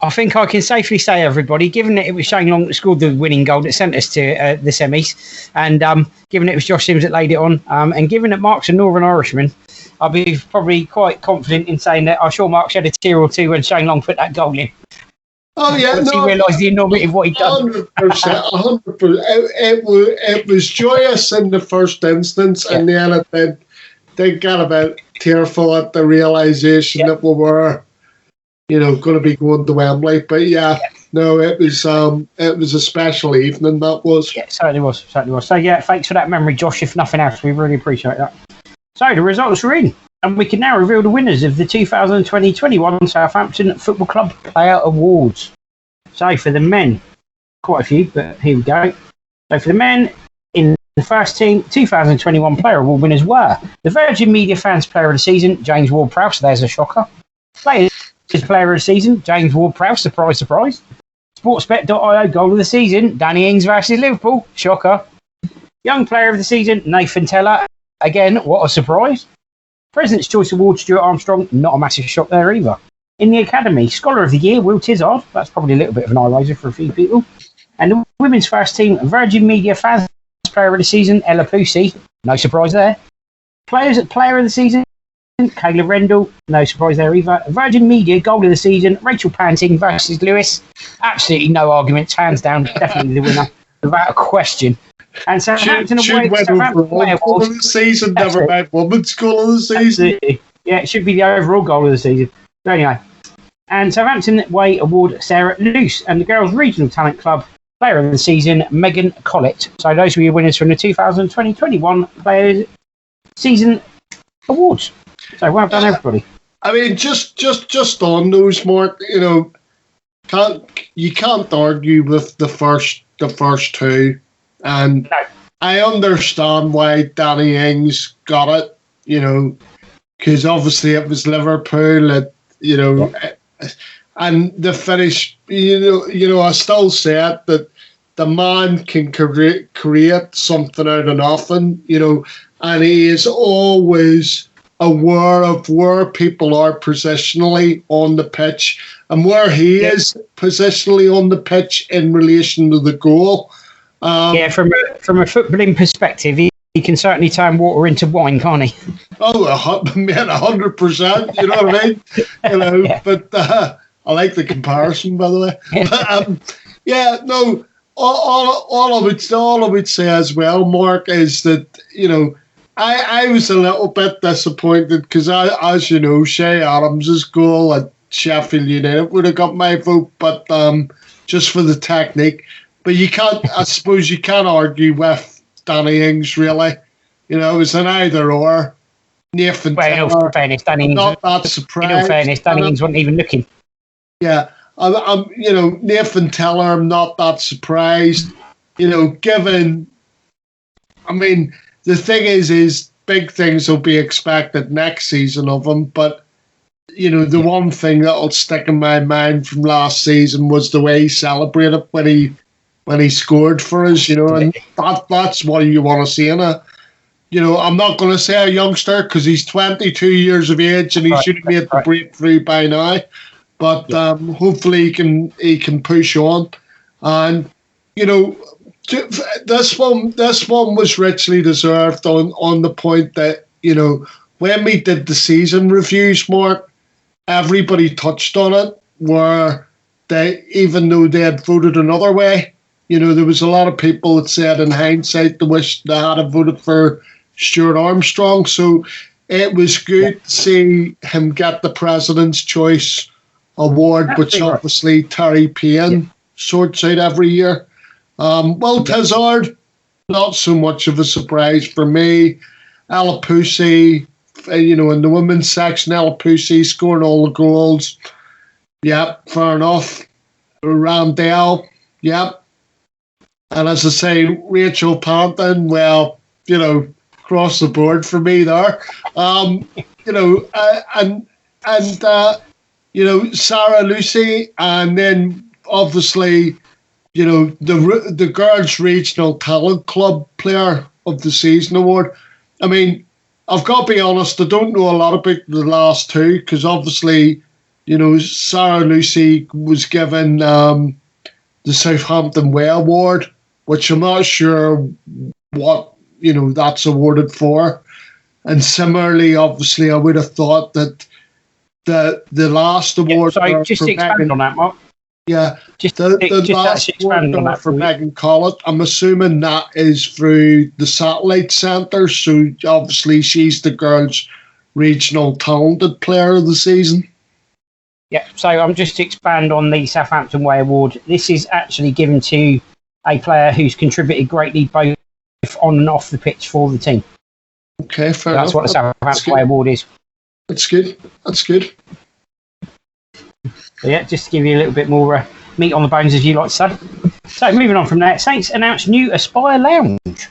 I think I can safely say, everybody, given that it was Shane Long that scored the winning goal that sent us to the semis, and given it was Josh Sims that laid it on, and given that Mark's a Northern Irishman, I'll be probably quite confident in saying that I'm sure Mark shed a tear or two when Shane Long put that goal in. Oh, yeah. Once he realised the enormity of what he'd done. 100%. It was joyous in the first instance, and then it did get a bit tearful at the realisation that we were, going to be going to Wembley. But it was a special evening, that was. Yeah, certainly was. So, thanks for that memory, Josh. If nothing else, we really appreciate that. So, the results are in. And we can now reveal the winners of the 2020-21 Southampton Football Club Player Awards. So for the men, quite a few, but here we go. So for the men in the first team, 2021 Player Award winners were the Virgin Media Fans Player of the Season, James Ward-Prowse. There's a shocker. Players Player of the Season, James Ward-Prowse. Surprise, surprise. Sportsbet.io goal of the season, Danny Ings versus Liverpool. Shocker. Young player of the season, Nathan Teller. Again, what a surprise. President's Choice Award, Stuart Armstrong. Not a massive shock there either. In the Academy, Scholar of the Year, Will Tizard. That's probably a little bit of an eye raiser for a few people. And the women's first team, Virgin Media Fans Player of the Season, Ella Pusey. No surprise there. Player of the Season, Kayla Rendell. No surprise there either. Virgin Media Goal of the Season, Rachel Panting versus Lewis. Absolutely no arguments. Hands down, definitely the winner, without a question. And Southampton away goal of the season, never mind women's goal of the season. Absolutely. Yeah, it should be the overall goal of the season. But anyway, and Southampton Way award Sarah Luce, and the Girls Regional Talent Club Player of the Season Megan Collett. So those were your winners from the 2020-21 Players Season Awards. So well done, everybody. I mean, just on those, Mark. You know, you can't argue with the first two, and no. I understand why Danny Ings got it. You know, because obviously it was Liverpool. And the finish. You know, I still say it that the man can create something out of nothing. You know, and he is always aware of where people are positionally on the pitch and where he is positionally on the pitch in relation to the goal. From a footballing perspective, he can certainly turn water into wine, can't he? Oh, 100%. You know what I mean? You know, yeah. But I like the comparison, by the way. But, all I would say as well, Mark, is that, you know, I was a little bit disappointed because, as you know, Shay Adams' goal at Sheffield United would have got my vote, but just for the technique. But I suppose you can't argue with Danny Ings, really. You know, it was an either or. Nathan Teller, in fairness, Danny Ings, not that surprised. In all fairness, Danny Ings wasn't even looking. Yeah, I'm Nathan Teller, I'm not that surprised. You know, given, I mean, the thing is big things will be expected next season of him, but, you know, the one thing that'll stick in my mind from last season was the way he celebrated when he scored for us, you know, and that's what you want to see in a, you know, I'm not going to say a youngster because he's 22 years of age and he should have made the breakthrough by now, but hopefully he can push on. And, you know, this one was richly deserved on the point that, you know, when we did the season reviews, Mark, everybody touched on it, where they, even though they had voted another way, you know, there was a lot of people that said in hindsight they wish they had voted for Stuart Armstrong. So it was good to see him get the President's Choice Award, which obviously Terry Payne sorts out every year. Will Tizard, not so much of a surprise for me. Ella Pusey, you know, in the women's section, Ella Pusey scoring all the goals. Yep, fair enough. Randell, yep. And as I say, Rachel Panton, well, you know, across the board for me there. You know, you know, Sarah Lucy, and then obviously, you know, the Girls Regional Talent Club Player of the Season Award. I mean, I've got to be honest, I don't know a lot about the last two because obviously, you know, Sarah Lucy was given the Southampton Way Award, which I'm not sure what, you know, that's awarded for. And similarly, obviously, I would have thought that the last award... just expand on that, Mark. Yeah, the last award for Megan Collett, I'm assuming that is through the Satellite Centre, so obviously she's the Girls' Regional Talented Player of the Season. Yeah, so I'm just to expand on the Southampton Way Award. This is actually given to a player who's contributed greatly both on and off the pitch for the team. Okay, fair enough. That's what the Southampton Way Award is. That's good. So yeah, just to give you a little bit more meat on the bones, as you like to say. So moving on from there, Saints announced new Aspire Lounge.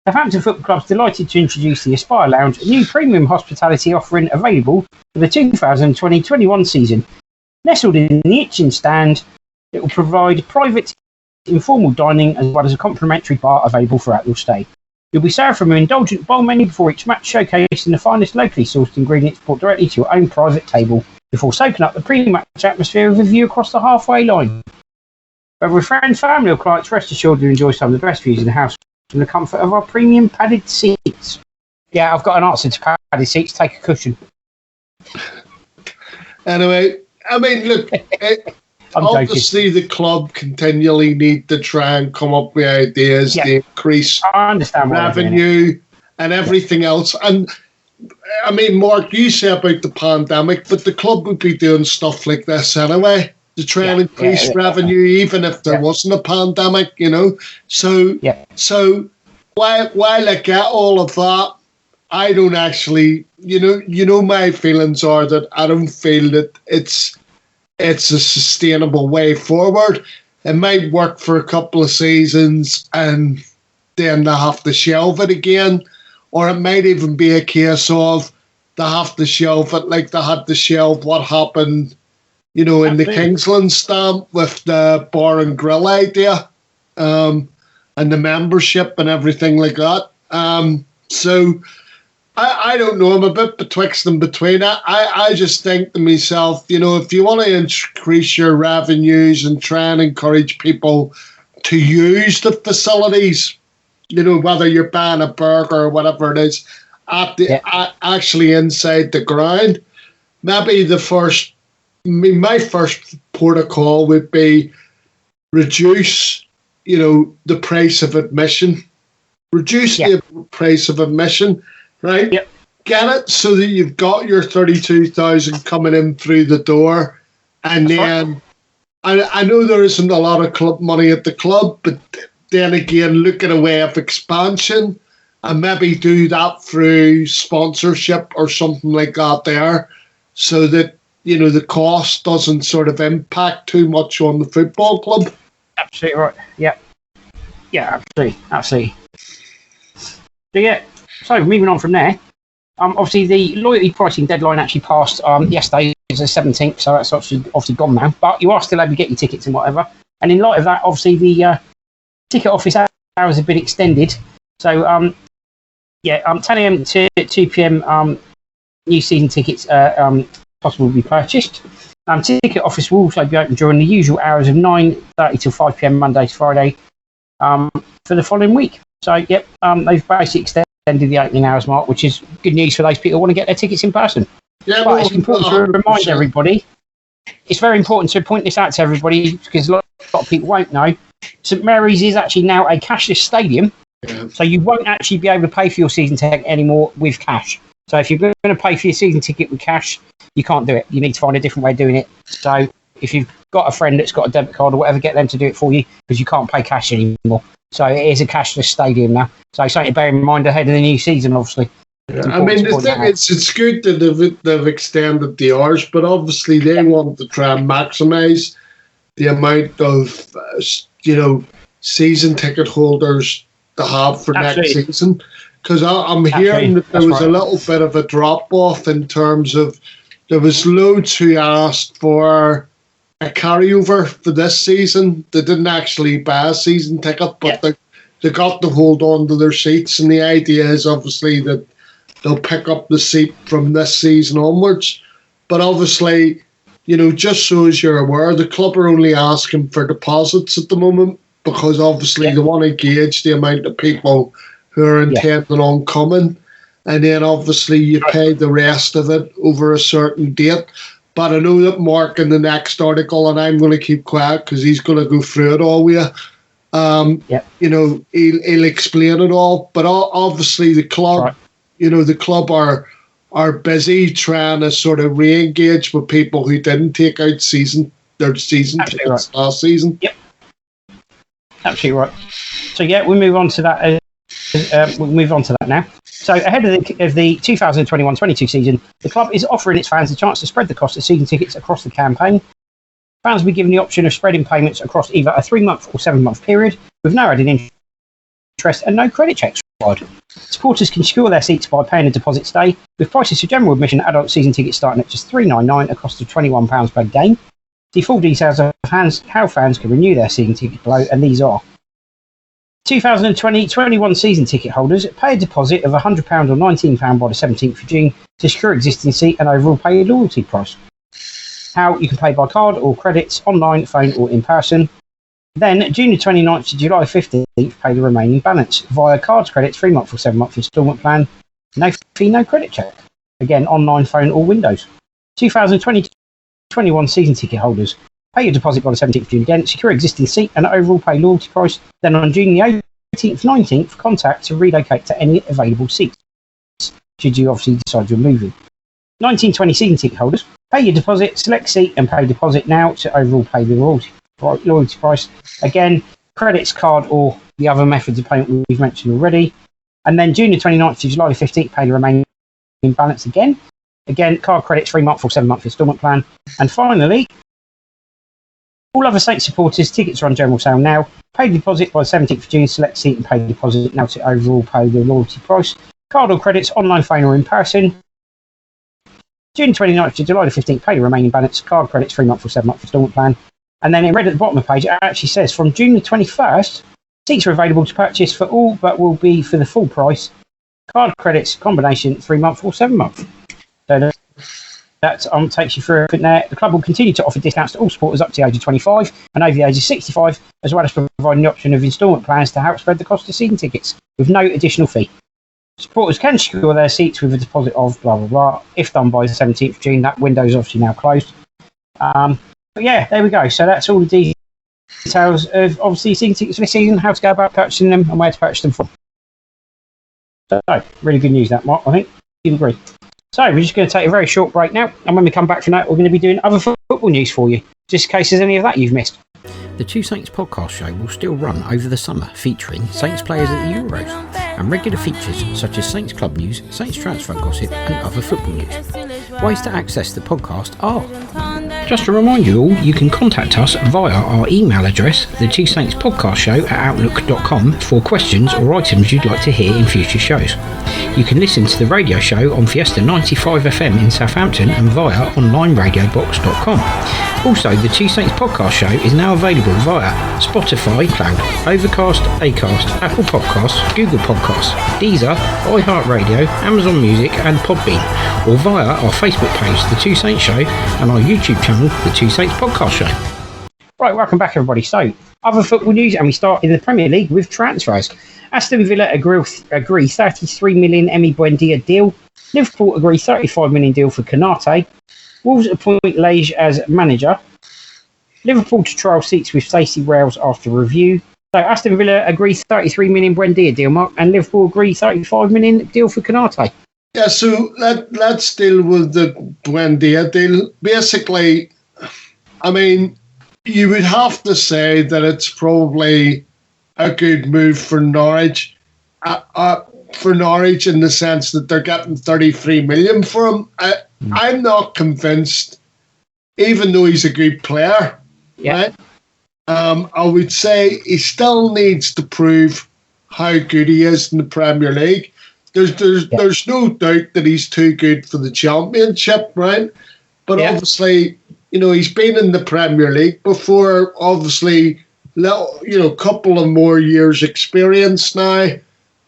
Southampton Football Club's delighted to introduce the Aspire Lounge, a new premium hospitality offering available for the 2020-21 season. Nestled in the Itchen stand It will provide private, informal dining as well as a complimentary bar available throughout your stay. You'll be served from an indulgent bowl menu before each match, showcasing the finest locally sourced ingredients brought directly to your own private table, before soaking up the pre-match atmosphere with a view across the halfway line. Whether with friends, family or clients, rest assured you'll enjoy some of the best views in the house from the comfort of our premium padded seats. Yeah, I've got an answer to padded seats. Take a cushion. Anyway, I mean, look, obviously the club continually need to try and come up with ideas to increase revenue and everything else. And I mean, Mark, you say about the pandemic, but the club would be doing stuff like this anyway to try and increase revenue, even if there wasn't a pandemic, you know. So while I get all of that, I don't actually, you know, my feelings are that I don't feel that it's a sustainable way forward. It might work for a couple of seasons and then they have to shelve it again. Or it might even be a case of they have to shelve it like they had to shelve what happened, you know, in the Kingsland stamp with the bar and grill idea and the membership and everything like that. So I don't know. I'm a bit betwixt and between. I just think to myself, you know, if you want to increase your revenues and try and encourage people to use the facilities, you know, whether you're buying a burger or whatever it is, actually inside the ground, maybe my first protocol would be reduce, you know, the price of admission. Reduce the price of admission. Right? Yep. Get it so that you've got your 32,000 coming in through the door. And then I know there isn't a lot of club money at the club, but then again, look at a way of expansion and maybe do that through sponsorship or something like that there so that, you know, the cost doesn't sort of impact too much on the football club. Absolutely right. Yeah. Yeah, absolutely. So, so moving on from there, obviously the loyalty pricing deadline actually passed yesterday, it was the 17th, so that's obviously gone now. But you are still able to get your tickets and whatever. And in light of that, obviously the ticket office hours have been extended. So 10 a.m. to 2 p.m. New season tickets possible to be purchased. Ticket office will also be open during the usual hours of 9:30 till 5 p.m. Monday to Friday for the following week. So they've basically extended the opening hours, Mark, which is good news for those people who want to get their tickets in person. Yeah, but it's important to remind everybody. It's very important to point this out to everybody because a lot of people won't know. St Mary's is actually now a cashless stadium, so you won't actually be able to pay for your season ticket anymore with cash. So if you're going to pay for your season ticket with cash, you can't do it. You need to find a different way of doing it. So if you've got a friend that's got a debit card or whatever, get them to do it for you because you can't pay cash anymore. So it is a cashless stadium now. So something to bear in mind ahead of the new season, obviously. I mean, the thing is, it's good that they've extended the hours, but obviously they want to try and maximise the amount of, season ticket holders to have for next season. Because I'm hearing that there was a little bit of a drop-off in terms of there was loads who asked for a carryover for this season. They didn't actually buy a season ticket, but they got to hold on to their seats. And the idea is obviously that they'll pick up the seat from this season onwards. But obviously, just so as you're aware, the club are only asking for deposits at the moment because obviously they want to gauge the amount of people who are intending on coming. And then obviously you pay the rest of it over a certain date. But I know that Mark in the next article, and I'm going to keep quiet because he's going to go through it all with you. He'll explain it all. But obviously the club, the club are busy trying to sort of re-engage with people who didn't take out their season tickets last season. Yep, absolutely right. So we'll move on to that. We'll move on to that now. So ahead of the 2021-22 season, the club is offering its fans a chance to spread the cost of season tickets across the campaign. Fans will be given the option of spreading payments across either a 3-month or 7-month period with no added interest and no credit checks required. Supporters can secure their seats by paying a deposit stay, with prices for general admission adult season tickets starting at just $3.99 across to £21 per game. See full details of how fans can renew their season ticket below, and these are 2020-21 season ticket holders pay a deposit of £100 or £19 by the 17th of June to secure existing seat and overall pay a loyalty price. How you can pay by card or credits, online, phone or in person. Then June the 29th to July 15th, pay the remaining balance via cards, credits, 3-month or 7-month instalment plan. No fee, no credit check. Again, online, phone or Windows. 2020-21 season ticket holders pay your deposit by the 17th of June again, secure existing seat and overall pay loyalty price. Then on June the 18th, 19th, contact to relocate to any available seats, should you obviously decide you're moving. 1920 season ticket holders pay your deposit, select seat and pay deposit now to overall pay the loyalty price. Again, credits, card or the other methods of payment we've mentioned already. And then June the 29th to July the 15th, pay the remaining balance again. Again, card, credits, 3-month or 7-month instalment plan. And finally, all other Saints supporters, tickets are on general sale now. Pay deposit by the 17th of June, select seat and pay deposit now to overall pay the loyalty price. Card or credits, online, phone or in person. June 29th to July the 15th, pay the remaining balance. Card, credits, 3-month or 7-month instalment plan. And then in red at the bottom of the page, it actually says from June the 21st, seats are available to purchase for all, but will be for the full price. Card, credits, combination, 3-month or 7-month. So that takes you through everything there. The club will continue to offer discounts to all supporters up to the age of 25 and over the age of 65, as well as providing the option of instalment plans to help spread the cost of season tickets with no additional fee. Supporters can secure their seats with a deposit of blah blah blah if done by the 17th of June. That window is obviously now closed. But yeah, there we go. So that's all the details of obviously season tickets for this season, how to go about purchasing them and where to purchase them from. So really good news that, Mark, I think. You'd agree. So we're just going to take a very short break now, and when we come back from that, we're going to be doing other football news for you, just in case there's any of that you've missed. The Two Saints podcast show will still run over the summer, featuring Saints players at the Euros, and regular features such as Saints club news, Saints transfer gossip, and other football news. Ways to access the podcast are: just to remind you all, you can contact us via our email address, the Two Saints podcast show at outlook.com, for questions or items you'd like to hear in future shows. You can listen to the radio show on Fiesta 95 FM in Southampton and via onlineradiobox.com. Also, the Two Saints podcast show is now available via Spotify, Cloud, Overcast, Acast, Apple Podcasts, Google Podcasts, Deezer, iHeartRadio, Amazon Music and Podbean, or via our Facebook page, The Two Saints Show, and our YouTube channel, The Two Saints Podcast Show. Right, welcome back everybody. So, other football news, and we start in the Premier League with transfers. Aston Villa agree 33 million Emi Buendia deal. Liverpool agree 35 million deal for Konate. Wolves appoint Lage as manager. Liverpool to trial seats with Stacey Rails after review. So Aston Villa agree 33 million Buendia deal, Mark, and Liverpool agree 35 million deal for Konate. Yeah, so let's deal with the Buendia deal. Basically, I mean, you would have to say that it's probably a good move for Norwich. For Norwich in the sense that they're getting 33 million for him. I'm not convinced, even though he's a good player, right? I would say he still needs to prove how good he is in the Premier League. There's no doubt that he's too good for the Championship, right? But obviously, you know, he's been in the Premier League before, obviously, you know, a couple of more years experience now,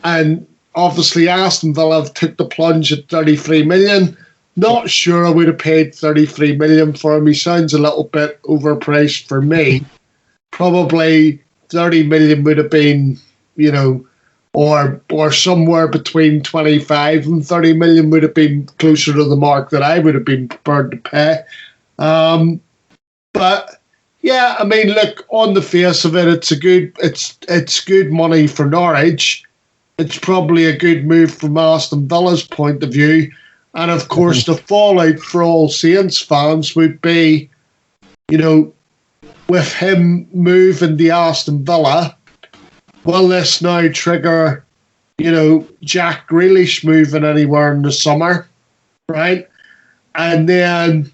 and obviously Aston Villa have took the plunge at 33 million. Not sure I would have paid 33 million for him. He sounds a little bit overpriced for me. Probably 30 million would have been, you know, or somewhere between 25 and 30 million would have been closer to the mark that I would have been prepared to pay. But yeah, I mean, look, on the face of it, it's good money for Norwich. It's probably a good move from Aston Villa's point of view. And of course, the fallout for all Saints fans would be, you know, with him moving to Aston Villa, will this now trigger, you know, Jack Grealish moving anywhere in the summer, right? And then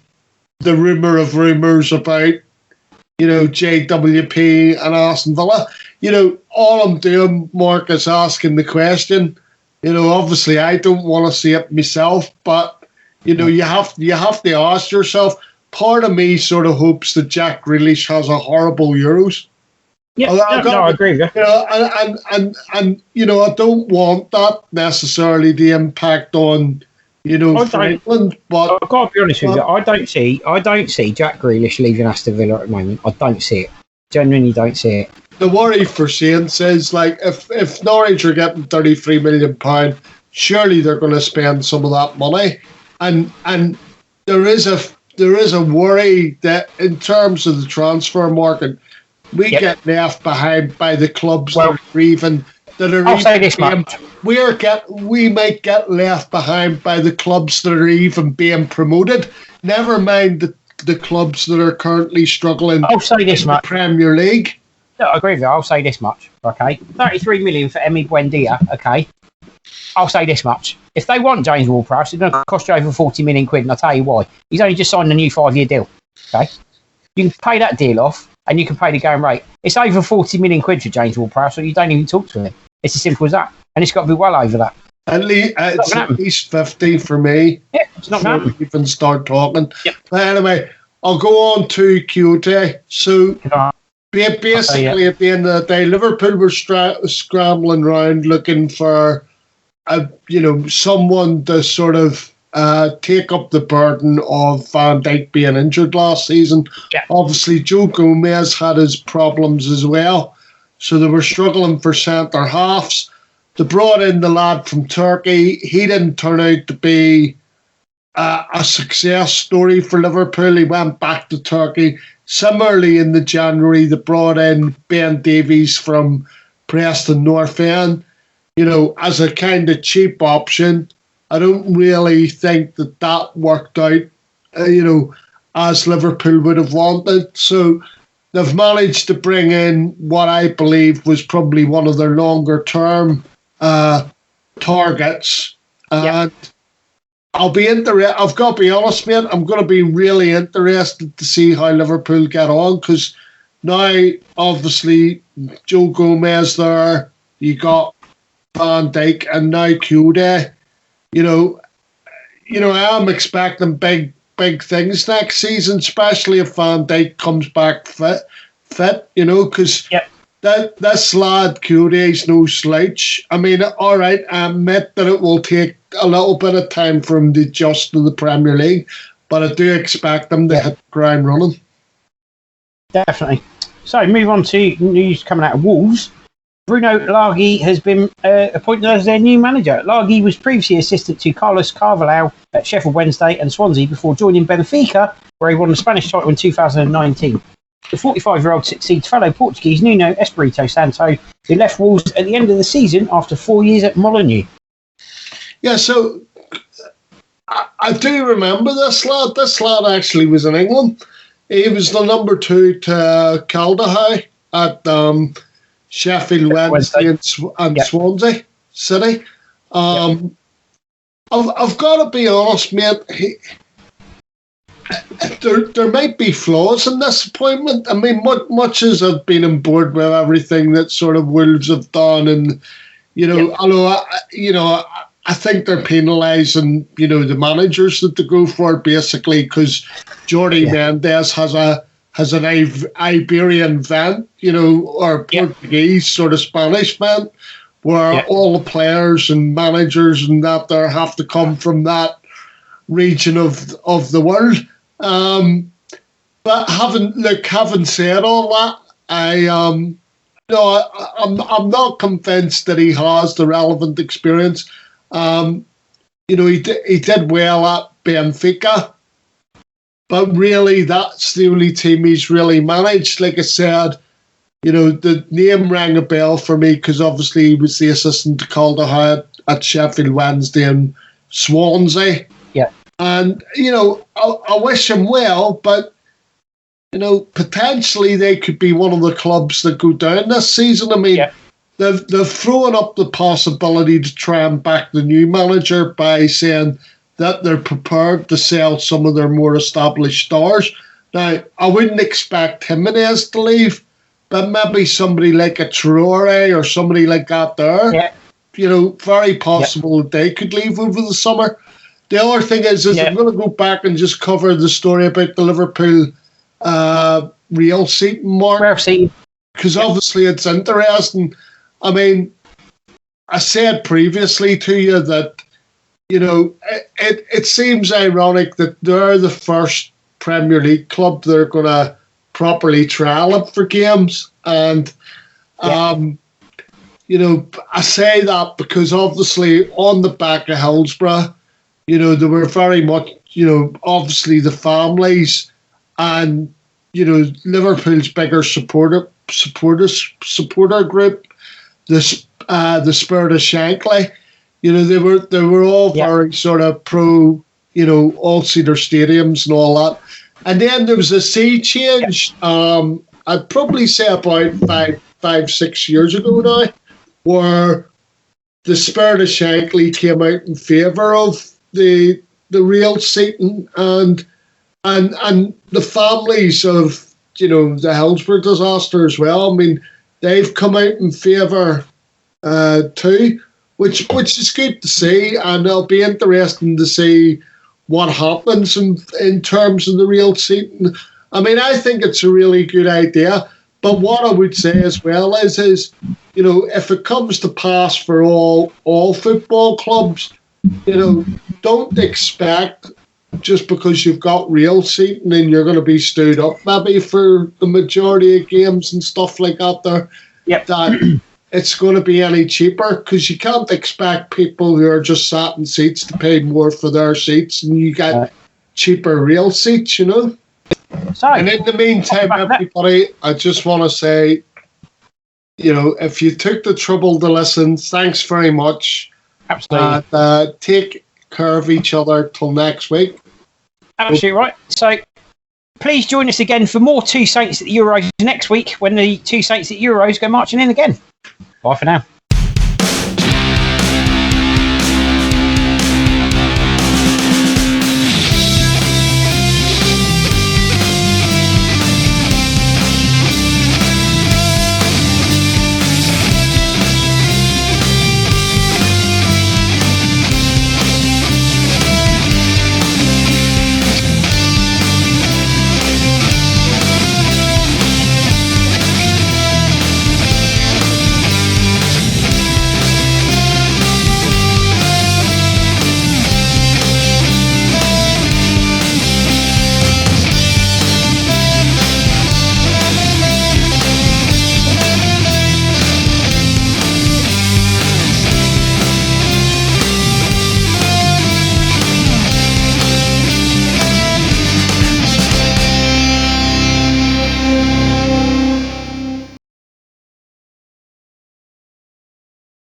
the rumours about, you know, JWP and Aston Villa. You know, all I'm doing, Mark, is asking the question. You know, obviously I don't want to see it myself, but, you know, you have to ask yourself, part of me sort of hopes that Jack Grealish has a horrible Euros. Yeah, I agree with you. You know, and you know, I don't want that necessarily the impact on, you know, Franklin. But I've got to be honest with you, I don't see Jack Grealish leaving Aston Villa at the moment. I don't see it. Genuinely don't see it. The worry for Saints is, like, if Norwich are getting £33 million, surely they're going to spend some of that money, and there is a worry that in terms of the transfer market, we get left behind by the clubs that are even. I'll say this much: we might get left behind by the clubs that are even being promoted. Never mind the clubs that are currently struggling. I'll say this much: the Premier League. No, I agree with you. I'll say this much. Okay, 33 million for Emi Buendia. Okay, I'll say this much: if they want James Ward-Prowse, it's going to cost you over 40 million quid, and I'll tell you why. He's only just signed a new 5-year deal. Okay, you can pay that deal off, and you can pay the going rate. It's over 40 million quid for James Ward-Prowse, so you don't even talk to him. It's as simple as that, and it's got to be well over that. It's at least 50 for me. Yeah, it's not going to even start talking. Yep. But anyway, I'll go on to Kyoto. So basically, at the end of the day, Liverpool were scrambling around looking for, someone to sort of take up the burden of Van Dijk being injured last season. Yeah. Obviously, Joe Gomez had his problems as well, so they were struggling for centre halves. They brought in the lad from Turkey. He didn't turn out to be a success story for Liverpool. He went back to Turkey. Similarly, in the January, they brought in Ben Davies from Preston North End, as a kind of cheap option. I don't really think that worked out, as Liverpool would have wanted. So they've managed to bring in what I believe was probably one of their longer term targets. And I'll be interested. I've got to be honest, mate. I'm going to be really interested to see how Liverpool get on, because now, obviously, Joe Gomez there, you got Van Dijk, and now Kyoto. I am expecting big things next season, especially if Van Dijk comes back fit. Because this lad Kyoto is no slouch. I mean, all right, I admit that it will take a little bit of time for him to adjust to the Premier League, but I do expect him to hit the ground running. Definitely. So, move on to news coming out of Wolves. Bruno Lage has been appointed as their new manager. Lage was previously assistant to Carlos Carvalhal at Sheffield Wednesday and Swansea before joining Benfica, where he won the Spanish title in 2019. The 45-year-old succeeds fellow Portuguese Nuno Espirito Santo, who left Wolves at the end of the season after 4 years at Molineux. Yeah, so I do remember this lad. This lad actually was in England. He was the number 2 to Caldahau at Sheffield Wednesday and Swansea City. I've got to be honest, mate. There might be flaws in this appointment. I mean, much as I've been on board with everything that sort of Wolves have done, and although I think they're penalising the managers that they go for, basically, because Jordi Mendes has an Iberian vent, or Portuguese sort of Spanish vent, where all the players and managers and that there have to come from that region of the world. But having said all that, I'm not convinced that he has the relevant experience. He did well at Benfica, but really that's the only team he's really managed. Like I said, the name rang a bell for me because obviously he was the assistant to Caldahau at Sheffield Wednesday and Swansea. Yeah. And, I wish him well, but, potentially they could be one of the clubs that go down this season. I mean, they've thrown up the possibility to try and back the new manager by saying that they're prepared to sell some of their more established stars. Now, I wouldn't expect Jimenez to leave, but maybe somebody like a Traore or somebody like that there. Yeah. Very possible that they could leave over the summer. the other thing is I'm going to go back and just cover the story about the Liverpool real seating, Mark. Because obviously it's interesting. I mean, I said previously to you that, you know, it seems ironic that they're the first Premier League club that are going to properly trial it for games. And, you know, I say that because obviously on the back of Hillsborough, you know, they were very much, you know, obviously the families and, you know, Liverpool's bigger supporter group, the Spirit of Shankly, you know, they were all very sort of pro, you know, all-seater stadiums and all that. And then there was a sea change, I'd probably say about 5-6 years ago now, where the Spirit of Shankly came out in favour of the real seating and the families of, you know, the Hillsborough disaster as well. I mean, they've come out in favour too, which is good to see, and it'll be interesting to see what happens in terms of the real seating. I mean, I think it's a really good idea, but what I would say as well is you know, if it comes to pass for all football clubs, you know, don't expect just because you've got real seating and you're going to be stood up maybe for the majority of games and stuff like that there, that it's going to be any cheaper, because you can't expect people who are just sat in seats to pay more for their seats and you get cheaper real seats, you know. So, and in the meantime, everybody, I just want to say, you know, if you took the trouble to listen, thanks very much. Absolutely. Take care of each other till next week. Absolutely right. So please join us again for more Two Saints at the Euros next week, when the Two Saints at Euros go marching in again. Bye for now.